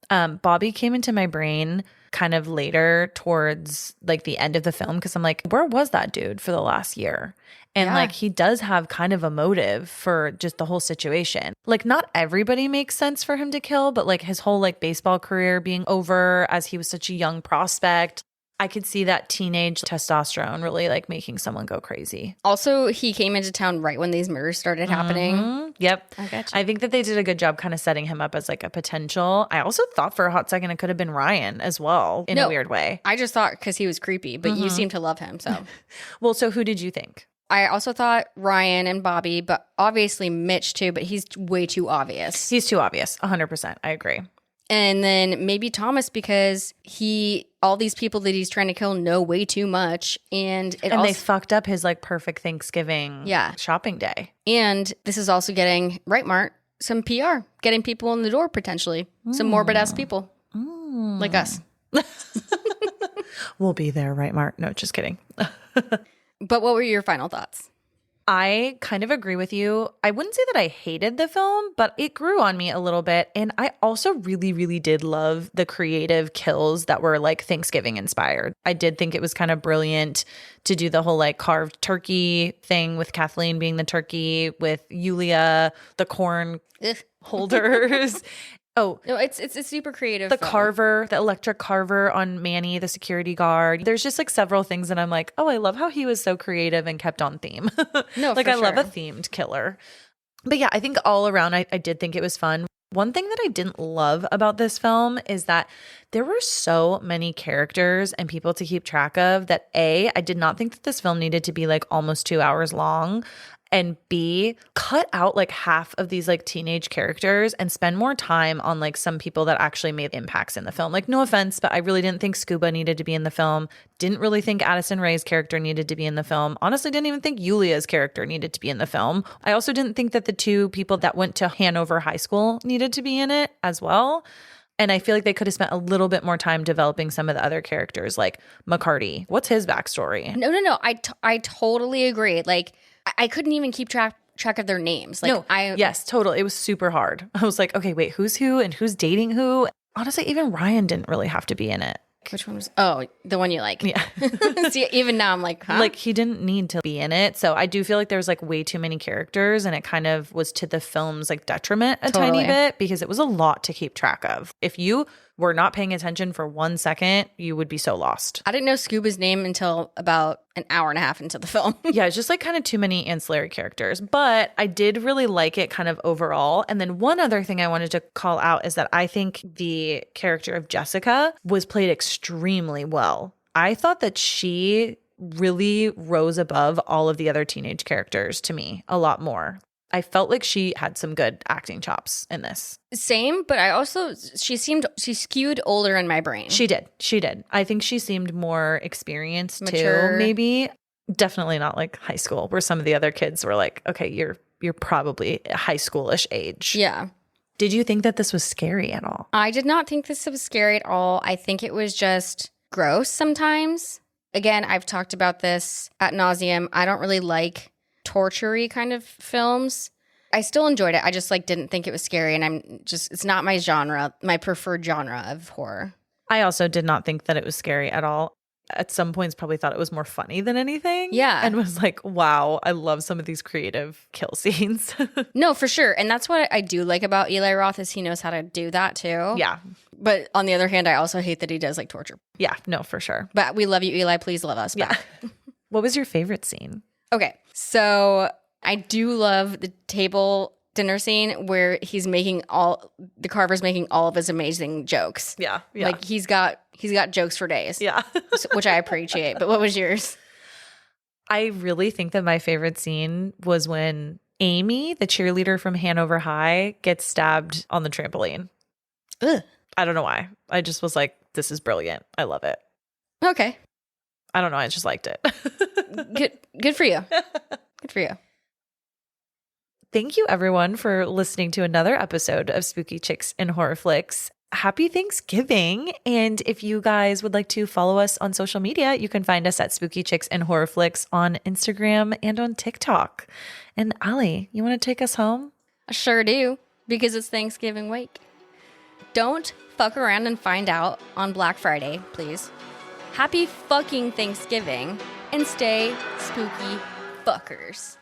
Bobby came into my brain kind of later towards like the end of the film because I'm like, where was that dude for the last year? And like he does have kind of a motive for just the whole situation. Like not everybody makes sense for him to kill, but like his whole like baseball career being over as he was such a young prospect. I could see that teenage testosterone really like making someone go crazy. Also, he came into town right when these murders started happening. Yep. I gotcha. I think that they did a good job kind of setting him up as like a potential. I also thought for a hot second it could have been Ryan as well in a weird way. I just thought because he was creepy, but you seem to love him. So, Well, so who did you think? I also thought Ryan and Bobby, but obviously Mitch too, but he's way too obvious. He's too obvious. 100%. I agree. And then maybe Thomas because all these people that he's trying to kill know way too much. And they fucked up his like perfect Thanksgiving shopping day. And this is also getting, right, Mart, some PR, getting people in the door potentially. Some morbid ass people like us. We'll be there, right, Mart? No, just kidding. But what were your final thoughts? I kind of agree with you. I wouldn't say that I hated the film, but it grew on me a little bit. And I also really, really did love the creative kills that were like Thanksgiving inspired. I did think it was kind of brilliant to do the whole like carved turkey thing with Kathleen being the turkey, with Yulia, the corn holders. Oh, no, it's super creative. The carver, the electric carver on Manny, the security guard. There's just like several things that I'm like, oh, I love how he was so creative and kept on theme. No, like I love a themed killer. But yeah, I think all around, I did think it was fun. One thing that I didn't love about this film is that there were so many characters and people to keep track of that I did not think that this film needed to be like almost 2 hours long. And B, cut out like half of these like teenage characters and spend more time on like some people that actually made impacts in the film. Like no offense, but I really didn't think Scuba needed to be in the film. Didn't really think Addison Rae's character needed to be in the film. Honestly, didn't even think Yulia's character needed to be in the film. I also didn't think that the two people that went to Hanover High School needed to be in it as well. And I feel like they could have spent a little bit more time developing some of the other characters like McCarty. What's his backstory? No. I totally agree. Like, I couldn't even keep track of their names. Like, yes, totally. It was super hard. I was like, okay, wait, who's who and who's dating who? Honestly, even Ryan didn't really have to be in it. Which one was? Oh, the one you like. Yeah. See, even now I'm like, huh? Like he didn't need to be in it. So I do feel like there's like way too many characters and it kind of was to the film's like detriment a tiny bit because it was a lot to keep track of. If you were not paying attention for 1 second, you would be so lost. I didn't know Scuba's name until about an hour and a half into the film. Yeah, it's just like kind of too many ancillary characters. But I did really like it kind of overall. And then one other thing I wanted to call out is that I think the character of Jessica was played extremely well. I thought that she really rose above all of the other teenage characters to me a lot more. I felt like she had some good acting chops in this. Same, but I also, she skewed older in my brain. She did. I think she seemed more experienced Mature. too, maybe. Definitely not like high school, where some of the other kids were like, okay, you're probably high schoolish age. Yeah. Did you think that this was scary at all? I did not think this was scary at all. I think it was just gross sometimes. Again, I've talked about this ad nauseum. I don't really like torture-y kind of films. I still enjoyed it. I just like didn't think it was scary, and it's not my genre, my preferred genre of horror. I also did not think that it was scary at all. At some points probably thought it was more funny than anything. Yeah. And was like, wow, I love some of these creative kill scenes. No, for sure. And that's what I do like about Eli Roth is he knows how to do that too. Yeah. But on the other hand, I also hate that he does like torture. Yeah, no, for sure. But we love you, Eli. Please love us back. Yeah. What was your favorite scene? Okay. So I do love the table dinner scene where the carver's making all of his amazing jokes. Yeah. Like he's got jokes for days. Yeah. Which I appreciate. But what was yours? I really think that my favorite scene was when Amy, the cheerleader from Hanover High, gets stabbed on the trampoline. Ugh. I don't know why. I just was like, this is brilliant. I love it. Okay. I don't know. I just liked it. Good for you. Good for you. Thank you, everyone, for listening to another episode of Spooky Chicks and Horror Flicks. Happy Thanksgiving. And if you guys would like to follow us on social media, you can find us at Spooky Chicks and Horror Flicks on Instagram and on TikTok. And Ali, you want to take us home? I sure do, because it's Thanksgiving week. Don't fuck around and find out on Black Friday, please. Happy fucking Thanksgiving, and stay spooky fuckers.